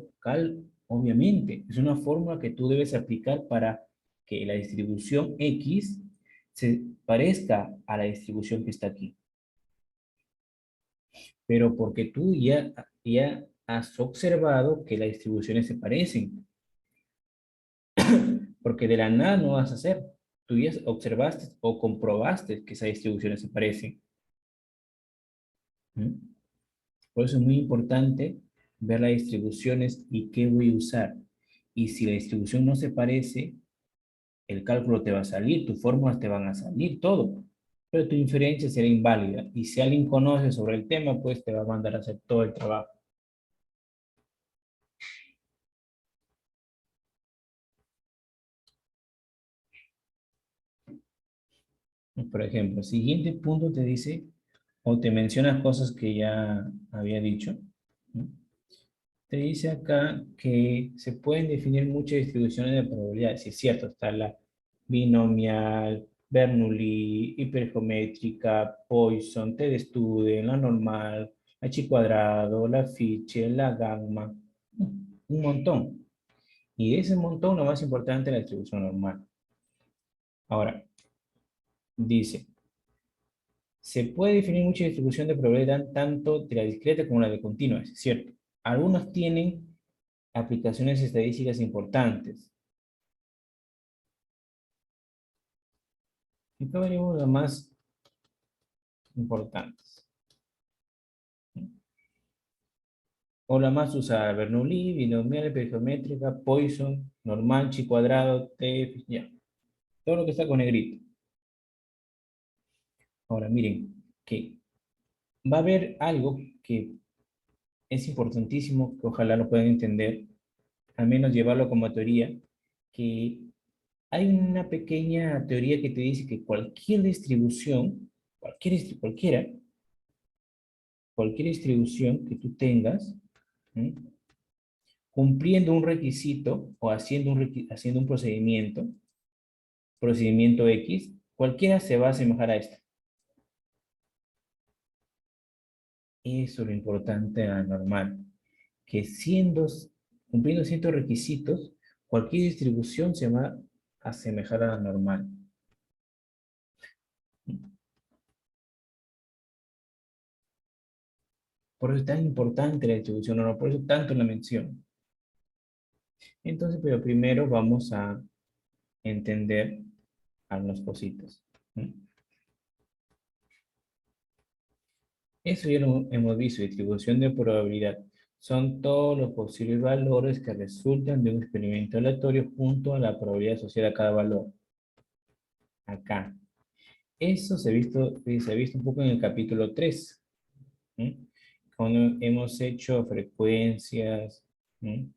Obviamente, es una fórmula que tú debes aplicar para que la distribución X se parezca a la distribución que está aquí. Pero porque tú ya has observado que las distribuciones se parecen. Porque de la nada no vas a hacer. Tú ya observaste o comprobaste que esas distribuciones se parecen. ¿Mm? Por eso es muy importante ver las distribuciones y qué voy a usar. Y si la distribución no se parece, el cálculo te va a salir, tus fórmulas te van a salir, todo. Pero tu inferencia será inválida. Y si alguien conoce sobre el tema, pues te va a mandar a hacer todo el trabajo. Por ejemplo, el siguiente punto te dice, o te menciona cosas que ya había dicho. ¿No? Te dice acá que se pueden definir muchas distribuciones de probabilidades. Si es cierto, está la binomial, Bernoulli, hipergeométrica, Poisson, T-de-Student, la normal, la chi cuadrado, la Fisher, la gamma, un montón. Y de ese montón, lo más importante es la distribución normal. Ahora, dice, Se puede definir mucha distribución de probabilidad tanto de la discreta como la de continua, es cierto. Algunos tienen aplicaciones estadísticas importantes. Y acá veremos las más importantes. O la más usada, Bernoulli, binomial, geométrica, Poisson, normal, chi cuadrado, T, ya. Todo lo que está con negrito. Ahora miren, que va a haber algo que es importantísimo, que ojalá lo puedan entender, al menos llevarlo como teoría, que hay una pequeña teoría que te dice que cualquier distribución, cualquier distribución que tú tengas, ¿sí? Cumpliendo un requisito o haciendo un procedimiento X, cualquiera se va a asemejar a esto. Eso es lo importante de la normal, que cumpliendo ciertos requisitos, cualquier distribución se va a asemejar a la normal. Por eso es tan importante la distribución normal, por eso tanto la mención. Entonces, pero primero vamos a entender algunas cositas. Eso ya lo hemos visto, distribución de probabilidad. Son todos los posibles valores que resultan de un experimento aleatorio junto a la probabilidad asociada a cada valor. Acá. Eso se ha visto un poco en el capítulo 3. ¿Sí? Cuando hemos hecho frecuencias. ¿Sí?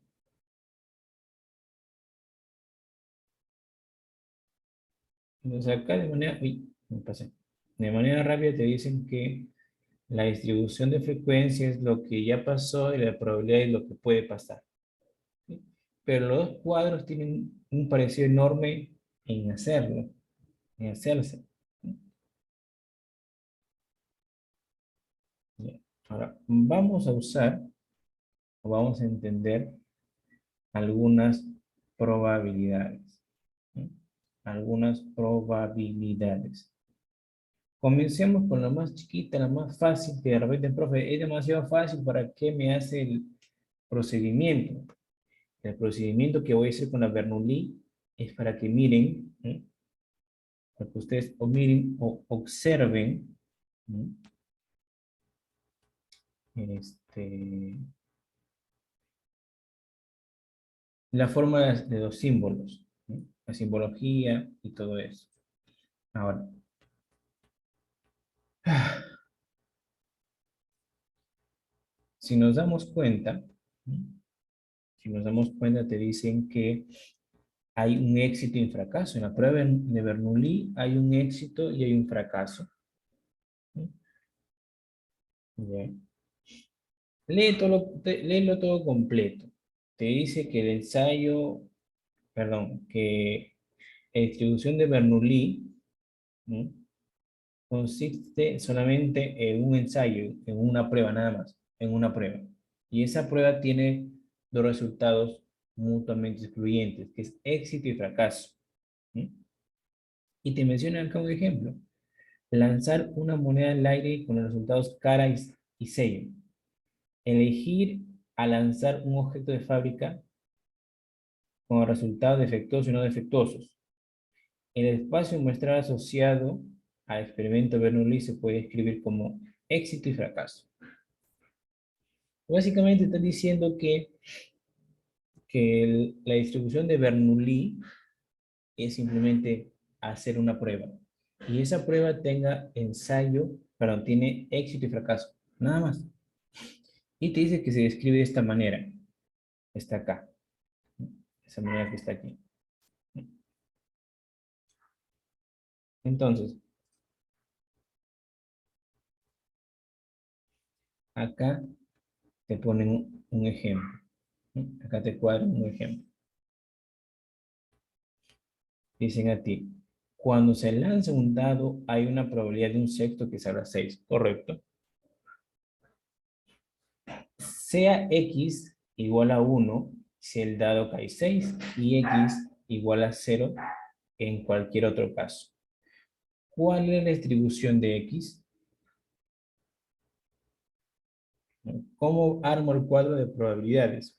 Entonces acá de manera, uy, me pasé. De manera rápida te dicen que la distribución de frecuencia es lo que ya pasó y la probabilidad es lo que puede pasar. ¿Sí? Pero los dos cuadros tienen un parecido enorme en hacerlo, en hacerse. Bien. Ahora, vamos a usar o vamos a entender algunas probabilidades. ¿Sí? Algunas probabilidades. Comencemos con la más chiquita, la más fácil, que de repente, profe, es demasiado fácil, ¿para qué me hace el procedimiento? El procedimiento que voy a hacer con la Bernoulli es para que miren, ¿sí? Para que ustedes o miren o observen, ¿sí? este, la forma de los símbolos, ¿sí? La simbología y todo eso. Ahora, si nos damos cuenta, ¿sí? Si nos damos cuenta, te dicen que hay un éxito y un fracaso. En la prueba de Bernoulli hay un éxito y hay un fracaso. ¿Sí? Bien. Léelo todo completo. Te dice que el ensayo, perdón, que la distribución de Bernoulli, ¿no? Consiste solamente en un ensayo, en una prueba nada más, en una prueba. Y esa prueba tiene dos resultados mutuamente excluyentes, que es éxito y fracaso. ¿Sí? Y te menciono acá un ejemplo. Lanzar una moneda al aire con los resultados cara y sello. Elegir a lanzar un objeto de fábrica con resultados defectuosos y no defectuosos. El espacio muestral asociado al experimento Bernoulli se puede escribir como éxito y fracaso. Básicamente está diciendo que la distribución de Bernoulli es simplemente hacer una prueba. Y esa prueba tenga ensayo, perdón, tiene éxito y fracaso. Nada más. Y te dice que se describe de esta manera. Está acá. Esa manera que está aquí. Entonces, acá te ponen un ejemplo. Acá te cuadran un ejemplo. Dicen a ti, cuando se lanza un dado hay una probabilidad de un sexto que salga 6, ¿correcto? Sea x igual a 1 si el dado cae 6 y x igual a 0 en cualquier otro caso. ¿Cuál es la distribución de x? ¿Cómo armo el cuadro de probabilidades?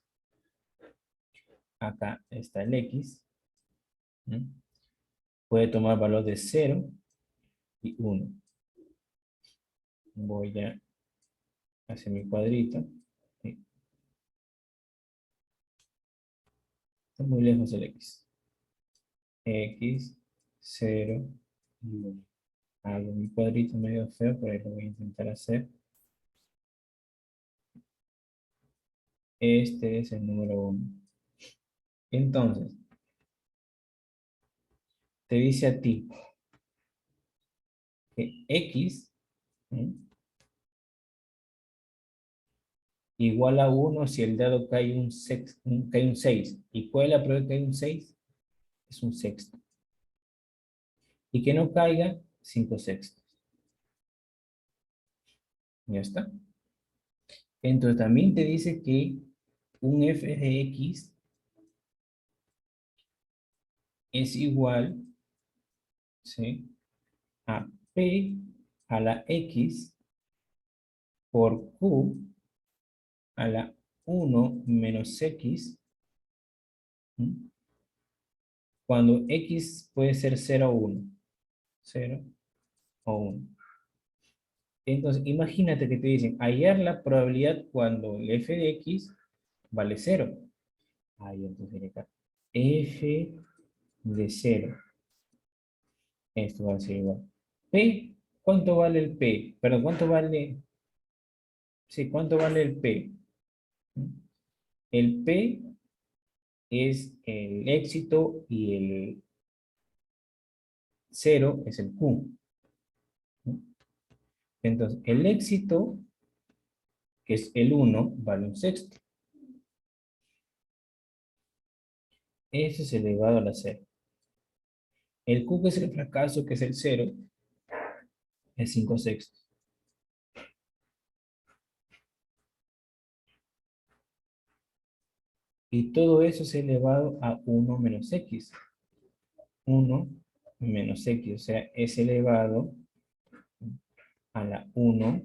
Acá está el X. ¿No? Puede tomar valor de 0 y 1. Voy a hacer mi cuadrito. Sí, está muy lejos el X. X, 0 y 1. Hago mi cuadrito medio feo, pero ahí lo voy a intentar hacer. Este es el número 1. Entonces, te dice a ti que X, ¿sí?, igual a 1 si el dado cae cae un 6. ¿Y cuál es la probabilidad de que cae un 6? Es un sexto. Y que no caiga 5 sextos. Ya está. Entonces también te dice que un f de x es igual, ¿sí?, a p a la x por q a la 1 menos x, ¿sí?, cuando x puede ser 0 o 1. 0 o 1. Entonces, imagínate que te dicen hallar la probabilidad cuando el f de x vale 0. Ahí entonces viene acá. F de 0. Esto va a ser igual. P, ¿cuánto vale el P? Perdón, ¿cuánto vale? Sí, ¿cuánto vale el P? El P es el éxito y el 0 es el Q. Entonces, el éxito, que es el 1, vale un sexto. Eso es elevado a la 0. El Q, que es el fracaso, que es el 0, es 5 sextos. Y todo eso es elevado a 1 menos x. 1 menos x, o sea, es elevado a la 1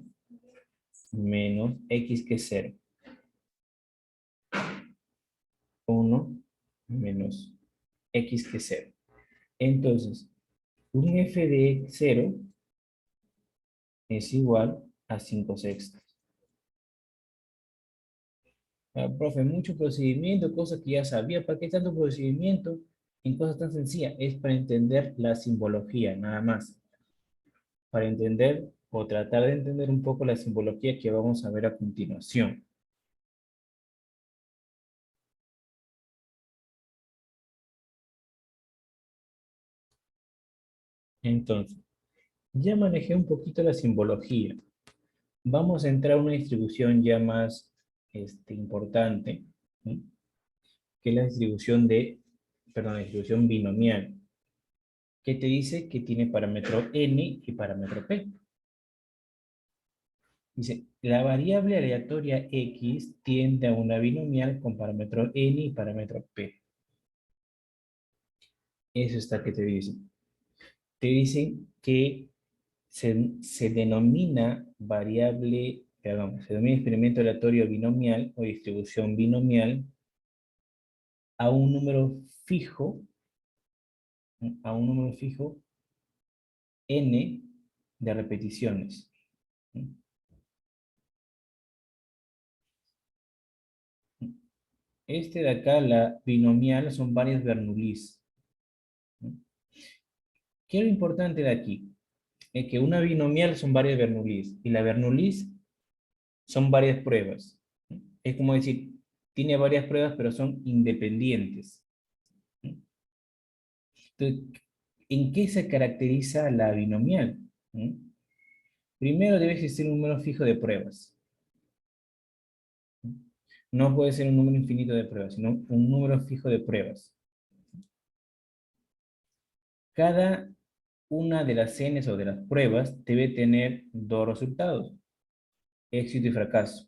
menos x, que es 0. 1 menos x, que es 0. Entonces, un f de 0 es igual a 5 sextos. Ah, profe, mucho procedimiento, cosas que ya sabía. ¿Para qué tanto procedimiento en cosas tan sencillas? Es para entender la simbología, nada más. Para entender o tratar de entender un poco la simbología que vamos a ver a continuación. Entonces, ya manejé un poquito la simbología. Vamos a entrar a una distribución ya más importante, ¿sí?, que es la distribución la distribución binomial, que te dice que tiene parámetro n y parámetro p. Dice, la variable aleatoria x tiende a una binomial con parámetro n y parámetro p. Eso está que te dicen. Te dicen que se denomina se denomina experimento aleatorio binomial o distribución binomial a un número fijo, n de repeticiones. Este de acá, la binomial, son varias Bernoullis. ¿Qué es lo importante de aquí? Es que una binomial son varias Bernoullis y la Bernoullis son varias pruebas. Es como decir, tiene varias pruebas pero son independientes. Entonces, ¿en qué se caracteriza la binomial? Primero debe existir un número fijo de pruebas. No puede ser un número infinito de pruebas, sino un número fijo de pruebas. Cada una de las n's o de las pruebas debe tener dos resultados, éxito y fracaso.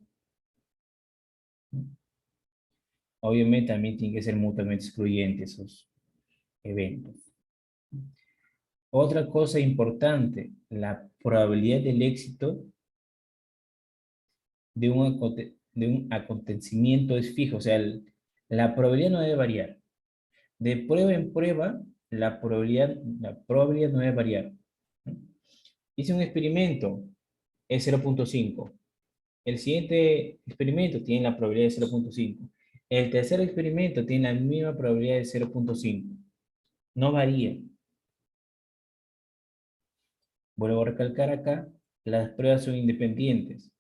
Obviamente también tienen que ser mutuamente excluyentes esos eventos. Otra cosa importante, la probabilidad del éxito de un acontecimiento es fijo, o sea, la probabilidad no debe variar. De prueba en prueba, la probabilidad no debe variar. ¿No? Hice un experimento, es 0.5. El siguiente experimento tiene la probabilidad de 0.5. El tercer experimento tiene la misma probabilidad de 0.5. No varía. Vuelvo a recalcar acá, las pruebas son independientes.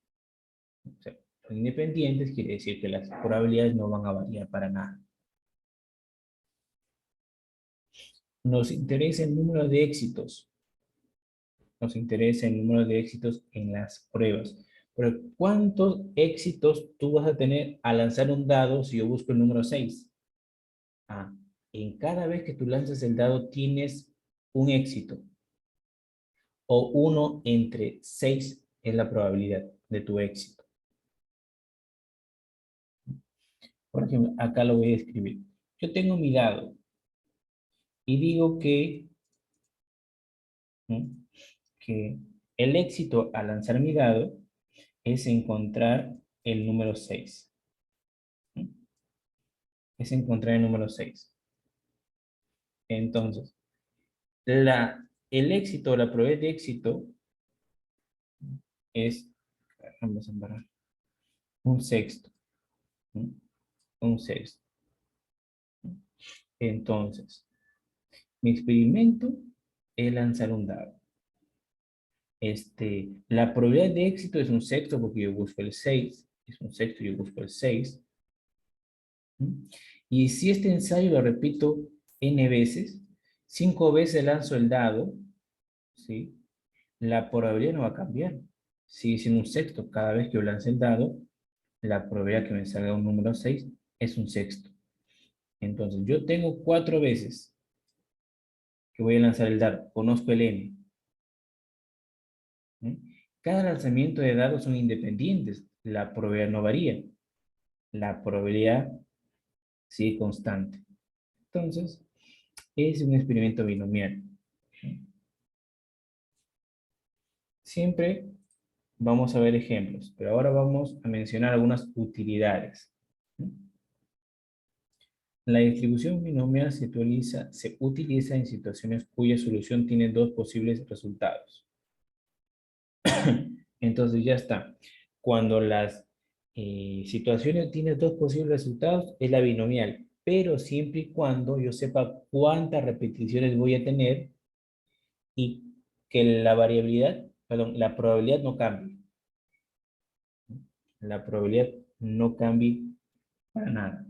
O sea, son independientes quiere decir que las probabilidades no van a variar para nada. Nos interesa el número de éxitos. Nos interesa el número de éxitos en las pruebas. Pero ¿cuántos éxitos tú vas a tener al lanzar un dado si yo busco el número 6? Ah, en cada vez que tú lanzas el dado tienes un éxito. O 1 entre 6 es la probabilidad de tu éxito. Por ejemplo, acá lo voy a escribir. Yo tengo mi dado y digo ¿no? que el éxito al lanzar mi dado es encontrar el número 6. ¿No? Es encontrar el número 6. Entonces, el éxito, la probabilidad de éxito es, vamos a embarrar, un sexto. ¿No? Un sexto. Entonces, mi experimento es lanzar un dado. La probabilidad de éxito es un sexto porque yo busco el 6. Es un sexto, yo busco el 6. ¿Mm? Y si este ensayo lo repito n veces, 5 veces lanzo el dado, ¿sí? La probabilidad no va a cambiar. Sigue siendo un sexto. Cada vez que yo lance el dado, la probabilidad que me salga un número 6 es un sexto. Entonces, yo tengo 4 veces que voy a lanzar el dado. Conozco el n. ¿Mm? Cada lanzamiento de dados son independientes. La probabilidad no varía. La probabilidad sigue constante. Entonces, es un experimento binomial. Siempre vamos a ver ejemplos, pero ahora vamos a mencionar algunas utilidades. La distribución binomial se utiliza en situaciones cuya solución tiene dos posibles resultados. Entonces ya está. Cuando las situaciones tienen dos posibles resultados, es la binomial, pero siempre y cuando yo sepa cuántas repeticiones voy a tener y que la variabilidad, perdón, la probabilidad no cambie. La probabilidad no cambie para nada.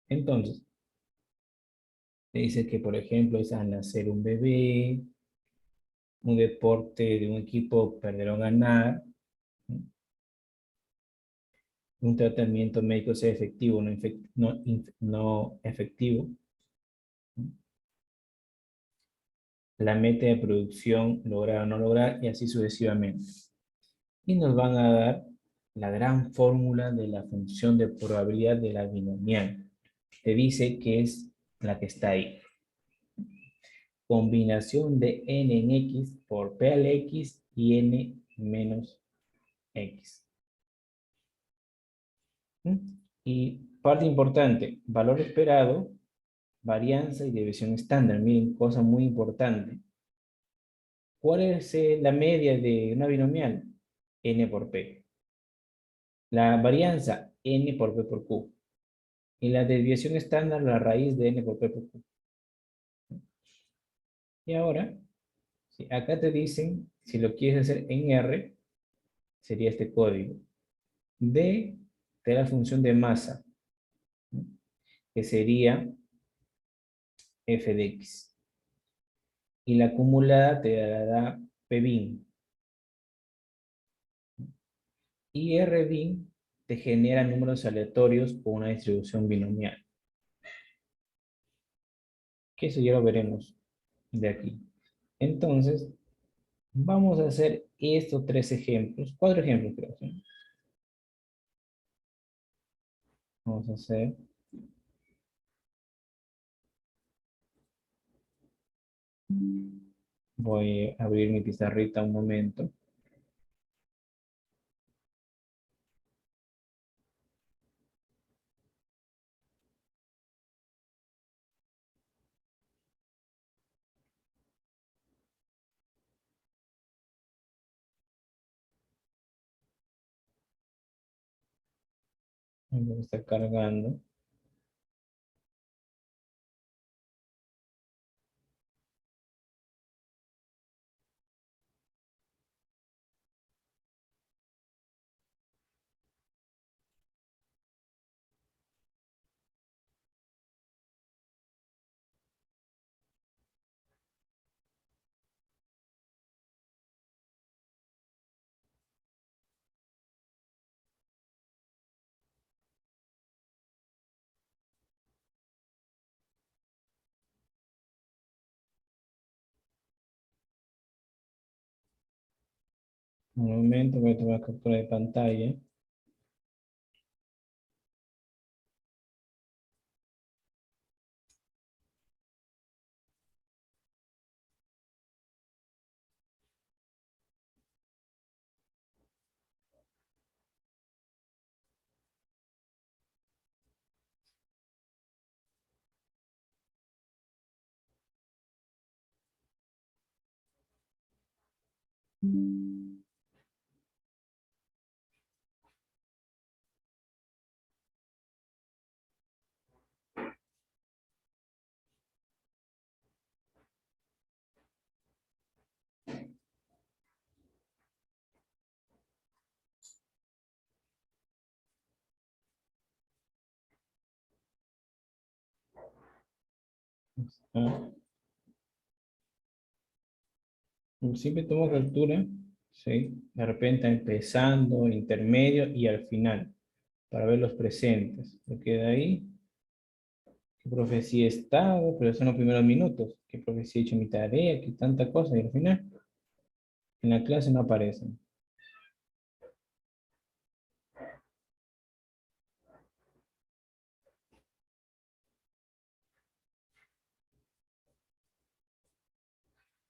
Entonces, te dice que, por ejemplo, es al nacer un bebé, un deporte de un equipo perder o ganar, un tratamiento médico sea efectivo o no efectivo, la meta de producción lograr o no lograr, y así sucesivamente. Y nos van a dar la gran fórmula de la función de probabilidad de la binomial. Te dice que es la que está ahí. Combinación de n en x por p al x y n menos x. Y parte importante, valor esperado, varianza y desviación estándar. Miren, cosa muy importante. ¿Cuál es la media de una binomial? N por P. La varianza, N por P por Q. Y la desviación estándar, la raíz de N por P por Q. Y ahora, si acá te dicen, si lo quieres hacer en R, sería este código. D de la función de masa, ¿no? Que sería f de x. Y la acumulada te dará p bin. Y r bin te genera números aleatorios con una distribución binomial. Que eso ya lo veremos de aquí. Entonces, vamos a hacer estos 3 ejemplos, 4 ejemplos creo, ¿sí? Vamos a hacer, voy a abrir mi pizarrita un momento. Ahí está cargando. Un momento, voy a tomar captura de pantalla. Ah, siempre tomo captura, ¿sí? De repente empezando, intermedio y al final, para ver los presentes. Porque de ahí, qué profecía he estado, pero son los primeros minutos. Qué profecía he hecho mi tarea, qué tanta cosa, y al final, en la clase no aparecen.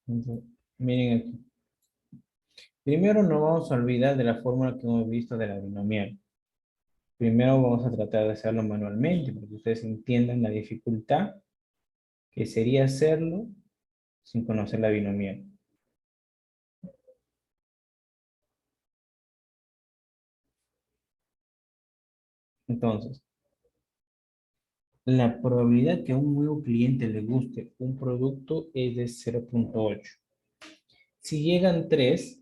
Entonces, miren aquí. Primero nos vamos a olvidar de la fórmula que hemos visto de la binomial. Primero vamos a tratar de hacerlo manualmente, para que ustedes entiendan la dificultad que sería hacerlo sin conocer la binomial. Entonces, la probabilidad que a un nuevo cliente le guste un producto es de 0,8. Si llegan 3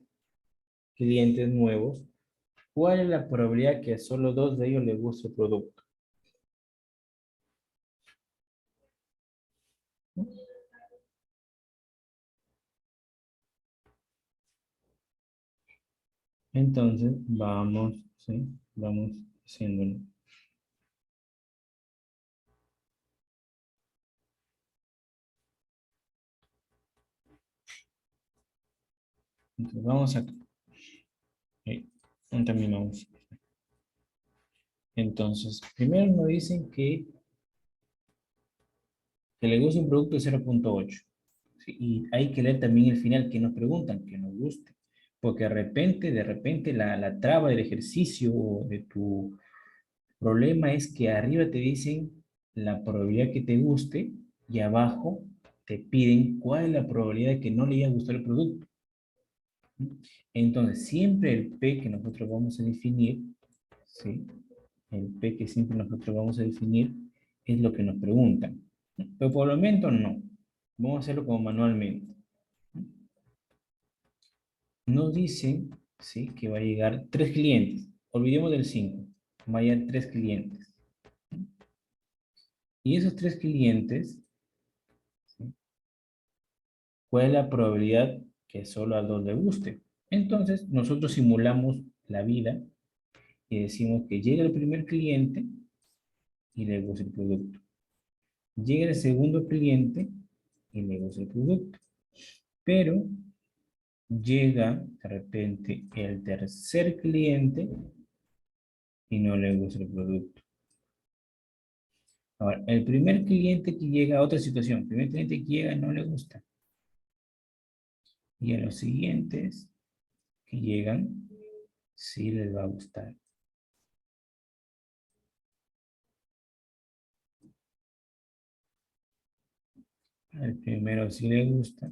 clientes nuevos, ¿cuál es la probabilidad que a solo 2 de ellos les guste el producto? Entonces, vamos, ¿sí? Vamos haciéndolo. Entonces, vamos acá. Ahí, terminamos. Entonces, primero nos dicen que le guste un producto de 0,8. ¿Sí? Y hay que leer también el final que nos preguntan, que nos guste. Porque de repente la traba del ejercicio o de tu problema es que arriba te dicen la probabilidad que te guste y abajo te piden cuál es la probabilidad de que no le haya gustado el producto. Entonces, siempre el P que nosotros vamos a definir, ¿sí? El P que siempre nosotros vamos a definir es lo que nos preguntan. Pero por el momento no. Vamos a hacerlo como manualmente. Nos dicen, ¿sí? Que va a llegar 3 clientes. Olvidemos del 5. Va a llegar 3 clientes. Y esos 3 clientes, ¿sí? ¿Cuál es la probabilidad que solo a 2 le guste? Entonces, nosotros simulamos la vida y decimos que llega el primer cliente y le gusta el producto. Llega el segundo cliente y le gusta el producto. Pero llega de repente el tercer cliente y no le gusta el producto. Ahora, el primer cliente que llega a otra situación, el primer cliente que llega no le gusta. Y a los siguientes que llegan, sí les va a gustar. Al primero sí le gusta.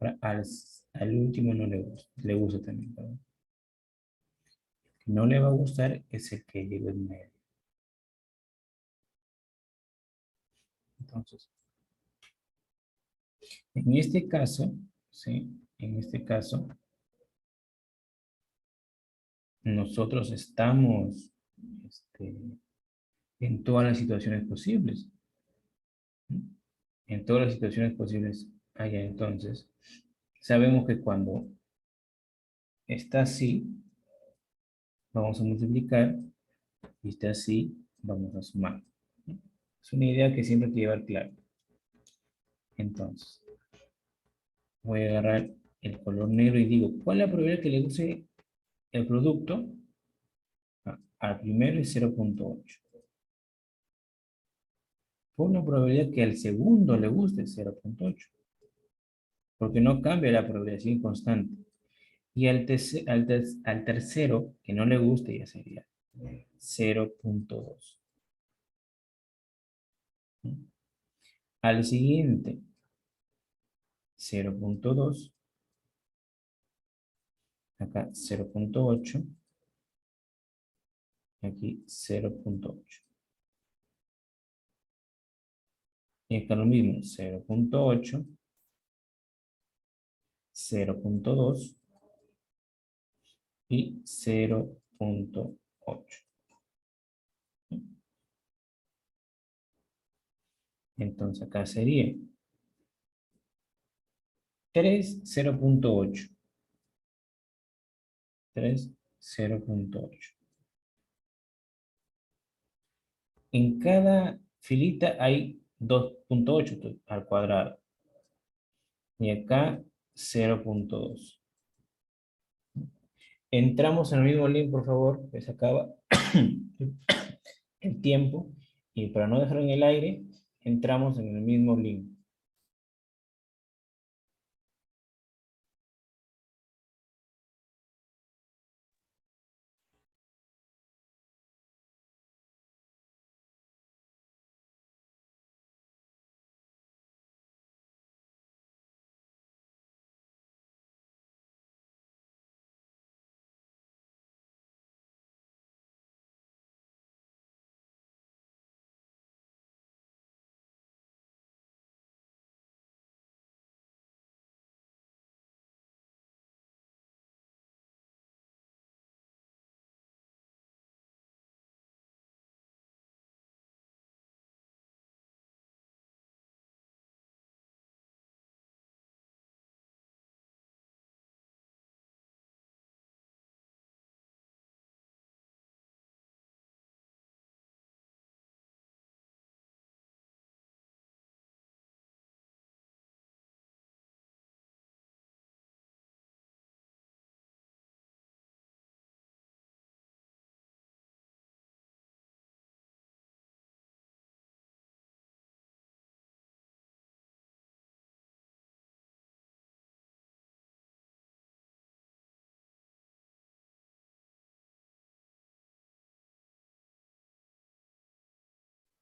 Ahora, al último no le gusta. Le gusta también, perdón. que no le va a gustar es el que lleva en medio. Entonces, en este caso, ¿sí? En este caso, nosotros estamos este, en todas las situaciones posibles. ¿Sí? En todas las situaciones posibles allá entonces. Sabemos que cuando está así, vamos a multiplicar y está así, vamos a sumar. Es una idea que siempre hay que llevar claro. Entonces, voy a agarrar el color negro y digo, ¿cuál es la probabilidad que le guste el producto? Al primero es 0.8. Por una probabilidad que al segundo le guste 0.8. Porque no cambia la probabilidad, es constante. Y al tercero, que no le guste, ya sería 0.2. Al siguiente, 0.2. Acá 0.8. Aquí 0.8. Y acá lo mismo, 0.8, 0.2 y 0.8. Entonces acá sería 3, 0.8. 3, 0.8. En cada filita hay 2.8 al cuadrado. Y acá 0.2. Entramos en el mismo link, por favor, que se acaba el tiempo. Y para no dejar en el aire, entramos en el mismo link.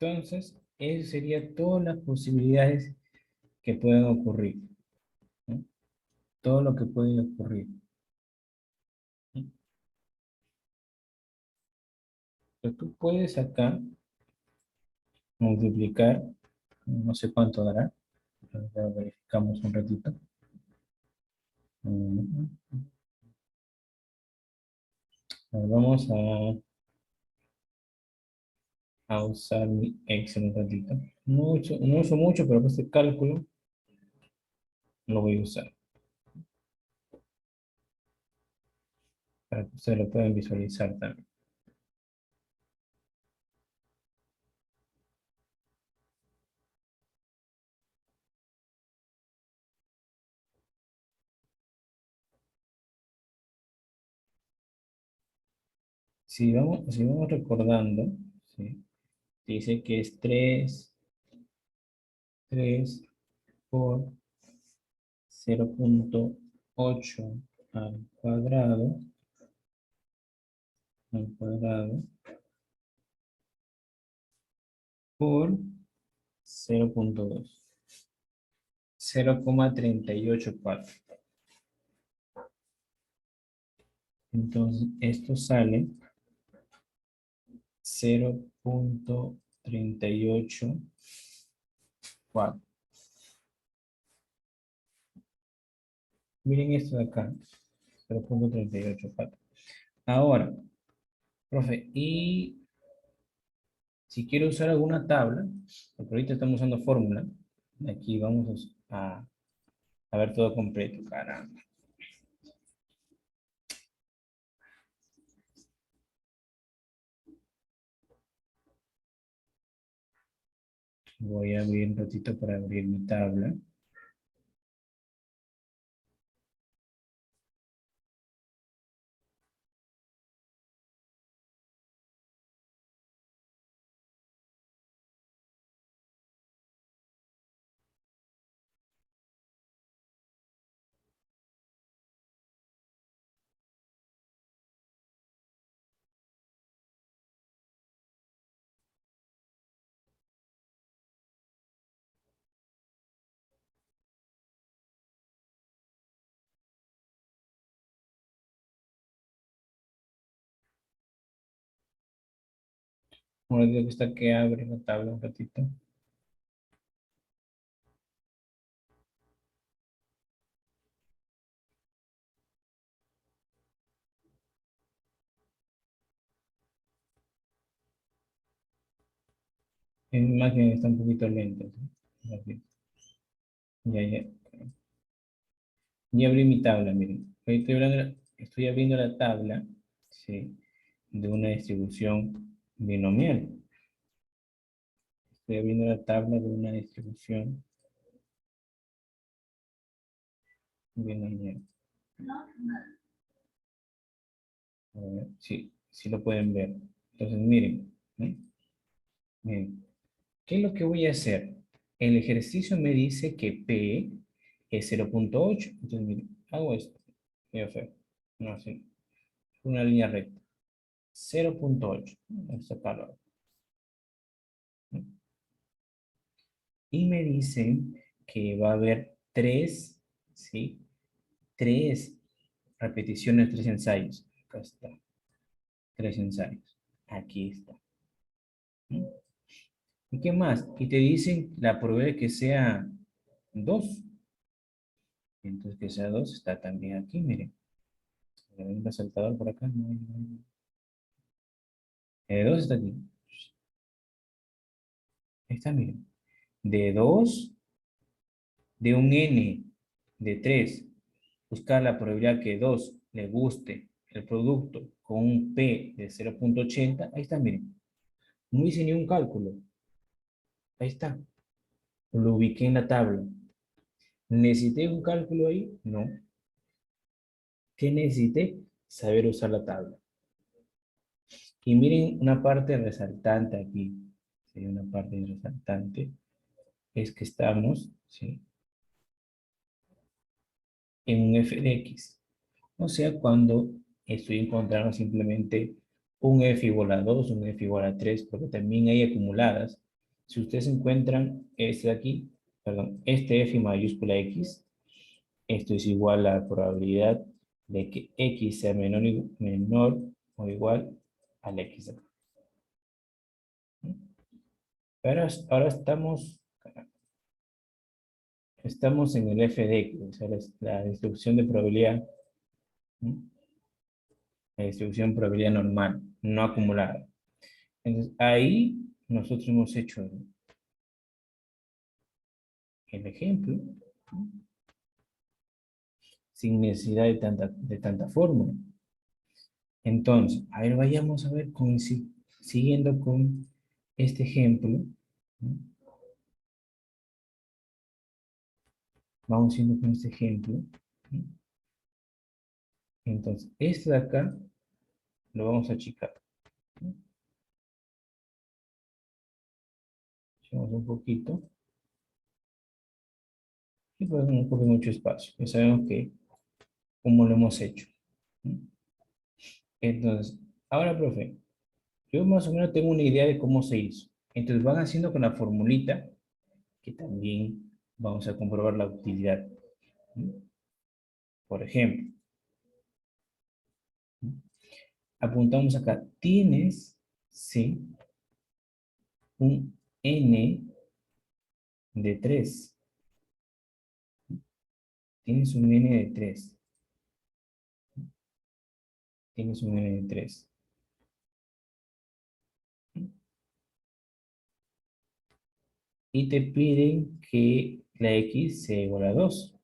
Entonces, eso sería todas las posibilidades que pueden ocurrir, ¿no? Todo lo que puede ocurrir, ¿no? Pero tú puedes acá multiplicar, no sé cuánto dará, ya verificamos un ratito. Mm, Vamos a usar mi Excel un ratito. No uso mucho, pero este cálculo lo voy a usar para que ustedes lo puedan visualizar también. Si vamos recordando, ¿sí? Dice que es 3 por 0.8 al cuadrado por 0.2. 0,384. Entonces, esto sale 0.384. Miren esto de acá, 0.384. Ahora, profe, y si quiero usar alguna tabla, porque ahorita estamos usando fórmula, aquí vamos a ver todo completo, caramba. Voy a abrir un ratito para abrir mi tabla. Ahora digo que está que abre la tabla un ratito. Mi máquina está un poquito lenta, ¿sí? Aquí. Ya. Ya abrí mi tabla, miren. Estoy abriendo la tabla, ¿sí? De una distribución binomial. Estoy abriendo la tabla de una distribución binomial. A ver, sí, sí lo pueden ver. Entonces, miren, ¿no? Miren, ¿qué es lo que voy a hacer? El ejercicio me dice que P es 0.8. Entonces, miren, hago esto. Voy a hacer, no, sí, una línea recta. 0.8. Vamos a sacarlo. ¿No? Y me dicen que va a haber tres, ¿sí? Tres repeticiones, tres ensayos. Acá está. Tres ensayos. Aquí está. ¿No? ¿Y qué más? Y te dicen la probabilidad de que sea 2. Entonces que sea 2 está también aquí, miren. Hay un resaltador por acá. No. 2 está aquí. Ahí está, miren. De 2 de un n de 3 buscar la probabilidad que 2 le guste el producto con un P de 0.80, ahí está, miren. No hice ni un cálculo. Ahí está. Lo ubiqué en la tabla. ¿Necesité un cálculo ahí? No. ¿Qué necesité? Saber usar la tabla. Y miren una parte resaltante aquí. ¿Sí? Una parte resaltante es que estamos, ¿sí?, en un f de x. O sea, cuando estoy encontrando simplemente un f igual a 2, un f igual a 3, porque también hay acumuladas. Si ustedes encuentran este de aquí, perdón, este f mayúscula x, esto es igual a la probabilidad de que x sea menor o igual al x de acá. Ahora estamos en el f de x, o sea, la distribución de probabilidad, ¿no? La distribución de probabilidad normal, no acumulada. Entonces, ahí nosotros hemos hecho el ejemplo, ¿no?, sin necesidad de tanta fórmula. Entonces, a ver, vayamos a ver, siguiendo con este ejemplo, ¿no? Vamos siguiendo con este ejemplo, ¿no? Entonces, este de acá lo vamos a achicar, ¿no? Echamos un poquito y pues no ocupe mucho espacio. Ya sabemos que cómo lo hemos hecho, ¿no? Entonces, ahora, profe, yo más o menos tengo una idea de cómo se hizo. Entonces, van haciendo con la formulita, que también vamos a comprobar la utilidad, ¿no? Por ejemplo, apuntamos acá. Tienes, sí, un n de 3. Tienes un n de 3. Tienes un n de 3. Y te piden que la x sea igual a 2.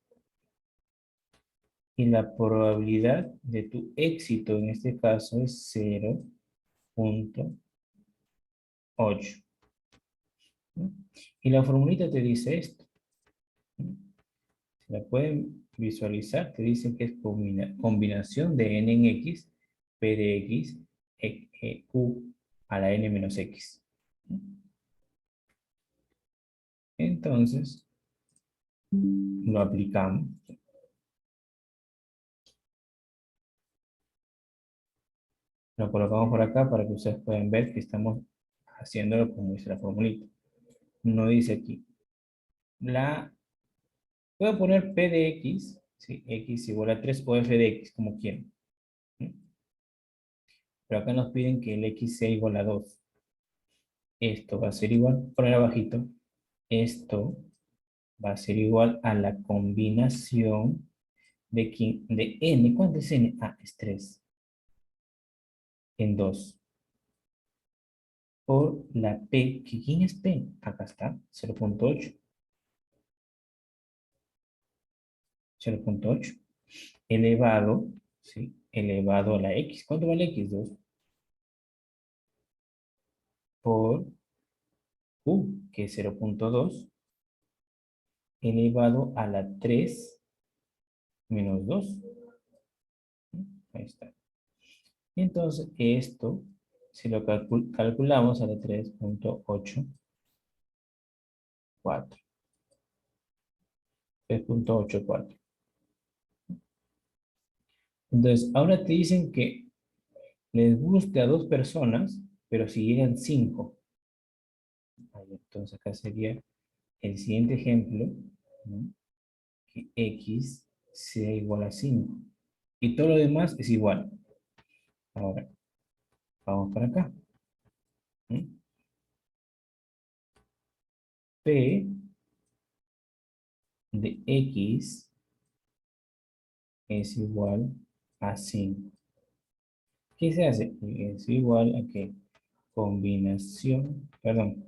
Y la probabilidad de tu éxito en este caso es 0.8. Y la formulita te dice esto. La pueden visualizar, te dicen que es combinación de n en x, p de x, q a la n menos x. Entonces, lo aplicamos. Lo colocamos por acá para que ustedes puedan ver que estamos haciéndolo como dice la formulita. No dice aquí. Voy a poner p de x, ¿sí? X igual a 3 o f de x, como quieran. ¿Sí? Pero acá nos piden que el x sea igual a 2. Esto va a ser igual, poner abajito, esto va a ser igual a la combinación de n. ¿Cuánto es n? Ah, es 3 en 2 por la p. ¿Quién es p? Acá está, 0.8. 0.8 elevado, ¿sí? Elevado a la x. ¿Cuánto vale x? 2 por q, que es 0.2 elevado a la 3 menos 2. Ahí está. Entonces, esto, si lo calculamos, sale 3.84. 3.84. Entonces, ahora te dicen que les guste a dos personas, pero si llegan cinco. Entonces, acá sería el siguiente ejemplo, ¿no? Que x sea igual a 5. Y todo lo demás es igual. Ahora, vamos para acá. ¿No? P de x es igual a 5. ¿Qué se hace? Es igual a que combinación, perdón,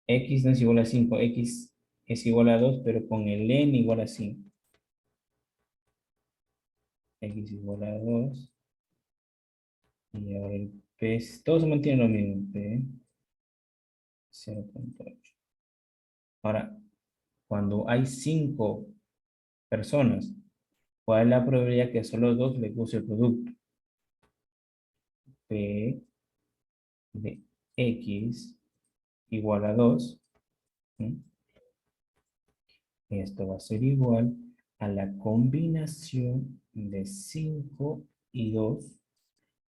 x no es igual a 5, x es igual a 2, pero con el n igual a 5. X igual a 2. Y ahora el p, todo se mantiene lo mismo, p 0.8. Ahora, cuando hay 5 personas, ¿cuál es la probabilidad que solo 2 les guste el producto? P de x igual a 2. ¿Sí? Esto va a ser igual a la combinación de 5 y 2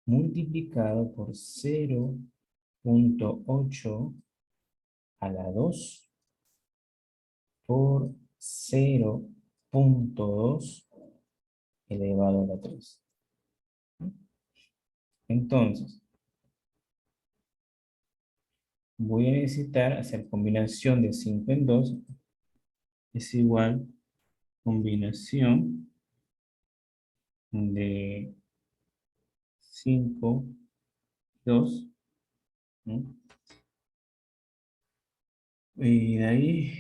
multiplicado por 0.8 a la 2 por 0.2 elevado a la 3. Entonces, voy a necesitar hacer combinación de 5 en 2 es igual combinación de 5, 2, ¿no? Y de ahí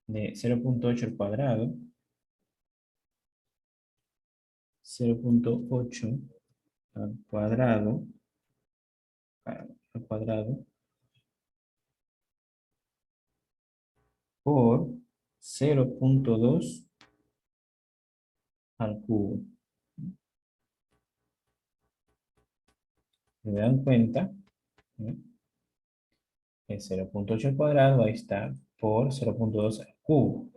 de 0.8 al cuadrado, 0.8 al cuadrado, al cuadrado, por 0.2 al cubo. ¿Se dan cuenta? ¿No? El 0.8 al cuadrado, ahí está, por 0.2 al cubo.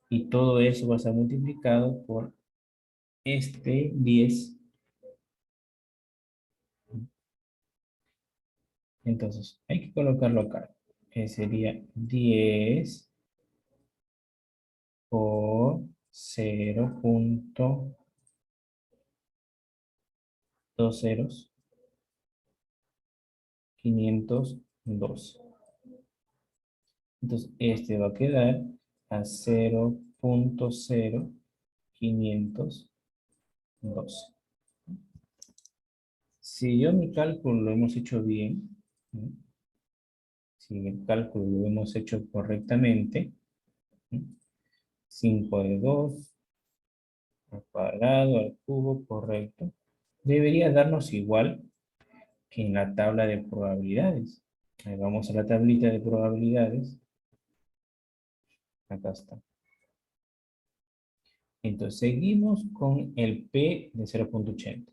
Y todo eso va a ser multiplicado por este 10. Entonces, hay que colocarlo acá. Sería 10 por 0.2 dos ceros, 512. Entonces, este va a quedar a 0.0512. Si yo mi cálculo lo hemos hecho bien, ¿no? Si el cálculo lo hemos hecho correctamente, ¿no? 5 de 2 al cuadrado, al cubo, correcto. Debería darnos igual que en la tabla de probabilidades. Ahí vamos a la tablita de probabilidades. Acá está. Entonces seguimos con el P de 0.80.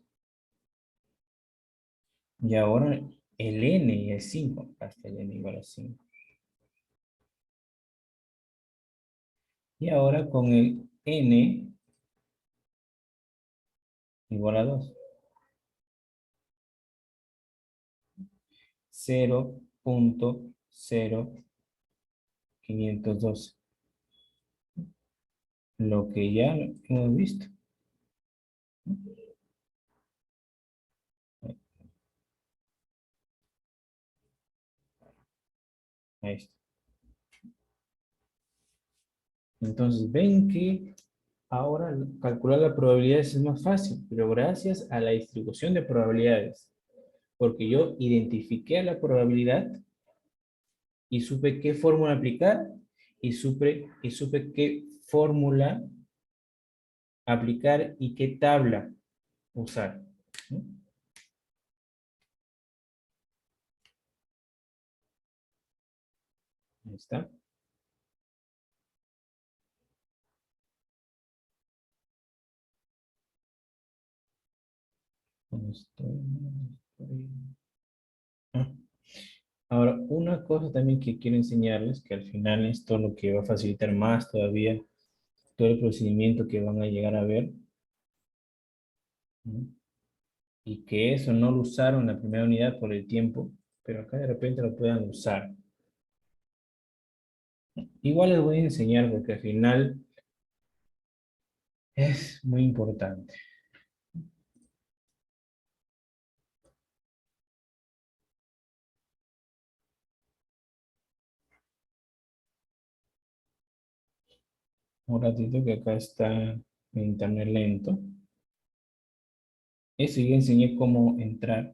Y ahora el N es 5. Acá está el N igual a 5. Y ahora con el N igual a 2. 0.0512. Lo que ya hemos visto. Ahí está. Entonces ven que ahora calcular la probabilidad es más fácil, pero gracias a la distribución de probabilidades. Porque yo identifiqué la probabilidad y supe qué fórmula aplicar y supe qué fórmula aplicar y qué tabla usar, ¿no? Ahí está. ¿Dónde estoy? Ah. Ahora, una cosa también que quiero enseñarles, que al final esto lo que va a facilitar más todavía todo el procedimiento que van a llegar a ver, ¿no? Y que eso no lo usaron en la primera unidad por el tiempo, pero acá de repente lo puedan usar. Igual les voy a enseñar porque al final es muy importante. Un ratito que acá está mi internet lento. Eso yo enseñé cómo entrar.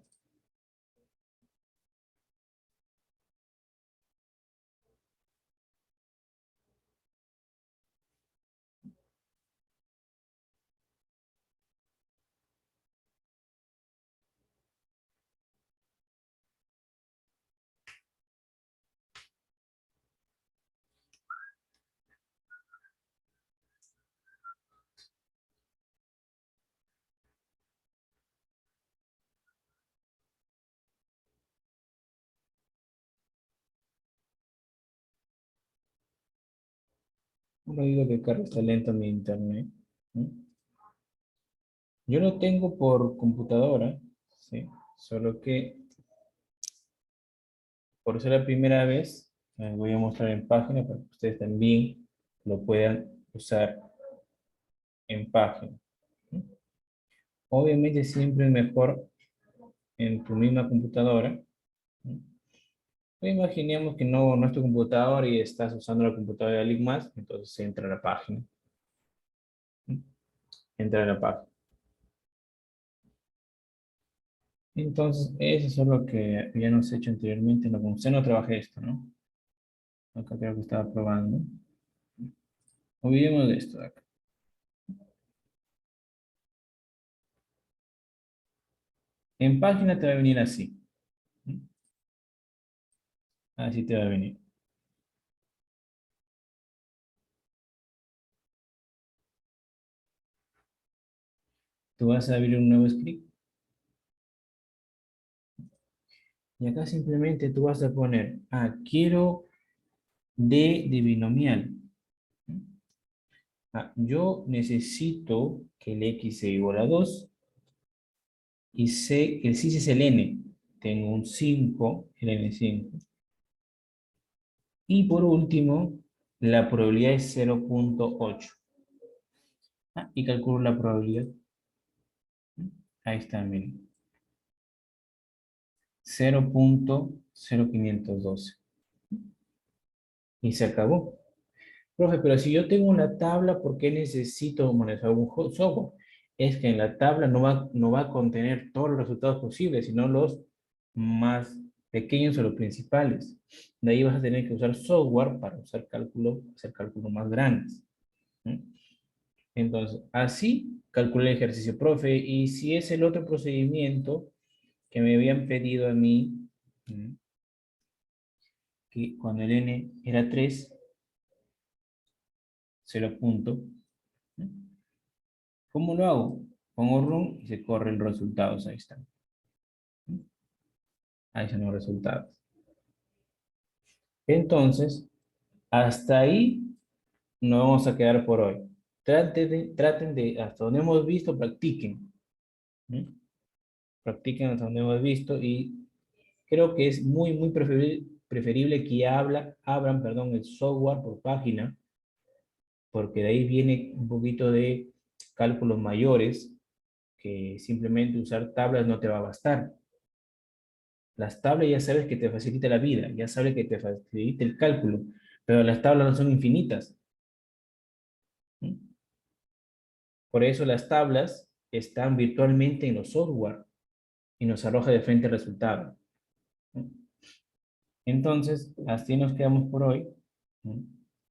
No digo que carga está lento mi internet, ¿no? Yo lo tengo por computadora, ¿sí? Solo que por ser la primera vez, voy a mostrar en página para que ustedes también lo puedan usar en página, ¿no? Obviamente siempre es mejor en tu misma computadora, ¿no? Pues imaginemos que no es tu computadora y estás usando la computadora de alguien más, entonces entra a la página, ¿no? Entra a la página. Entonces, eso es lo que habíamos hecho anteriormente. No, con usted no trabajé esto, ¿no? Acá creo que estaba probando. Olvidemos de esto de acá. En página te va a venir así, ¿no? Así te va a venir. Tú vas a abrir un nuevo script y acá simplemente tú vas a poner, quiero D de binomial. Yo necesito que el X sea igual a 2 y sé que el 6 es el N. Tengo un 5, el N5. Y por último, la probabilidad es 0.8. Y calculo la probabilidad. Ahí está, miren. 0.0512. Y se acabó. Profe, pero si yo tengo una tabla, ¿por qué necesito manejar un software? Es que en la tabla no va a contener todos los resultados posibles, sino los más pequeños o los principales. De ahí vas a tener que usar software para hacer cálculos más grandes. ¿Mm? Entonces, así calculé el ejercicio, profe. Y si es el otro procedimiento que me habían pedido a mí, ¿mm? Que cuando el n era 3, 0 punto. ¿Cómo lo hago? Pongo run y se corren los resultados. Ahí están. Ahí están los resultados. Entonces, hasta ahí nos vamos a quedar por hoy. Traten de hasta donde hemos visto, practiquen. ¿Mm? Practiquen hasta donde hemos visto y creo que es muy preferible que abran, perdón, el software por página, porque de ahí viene un poquito de cálculos mayores que simplemente usar tablas no te va a bastar. Las tablas ya sabes que te facilita la vida, ya sabes que te facilita el cálculo, pero las tablas no son infinitas. ¿Mm? Por eso las tablas están virtualmente en los software y nos arroja de frente el resultado. ¿Mm? Entonces, así nos quedamos por hoy. ¿Mm?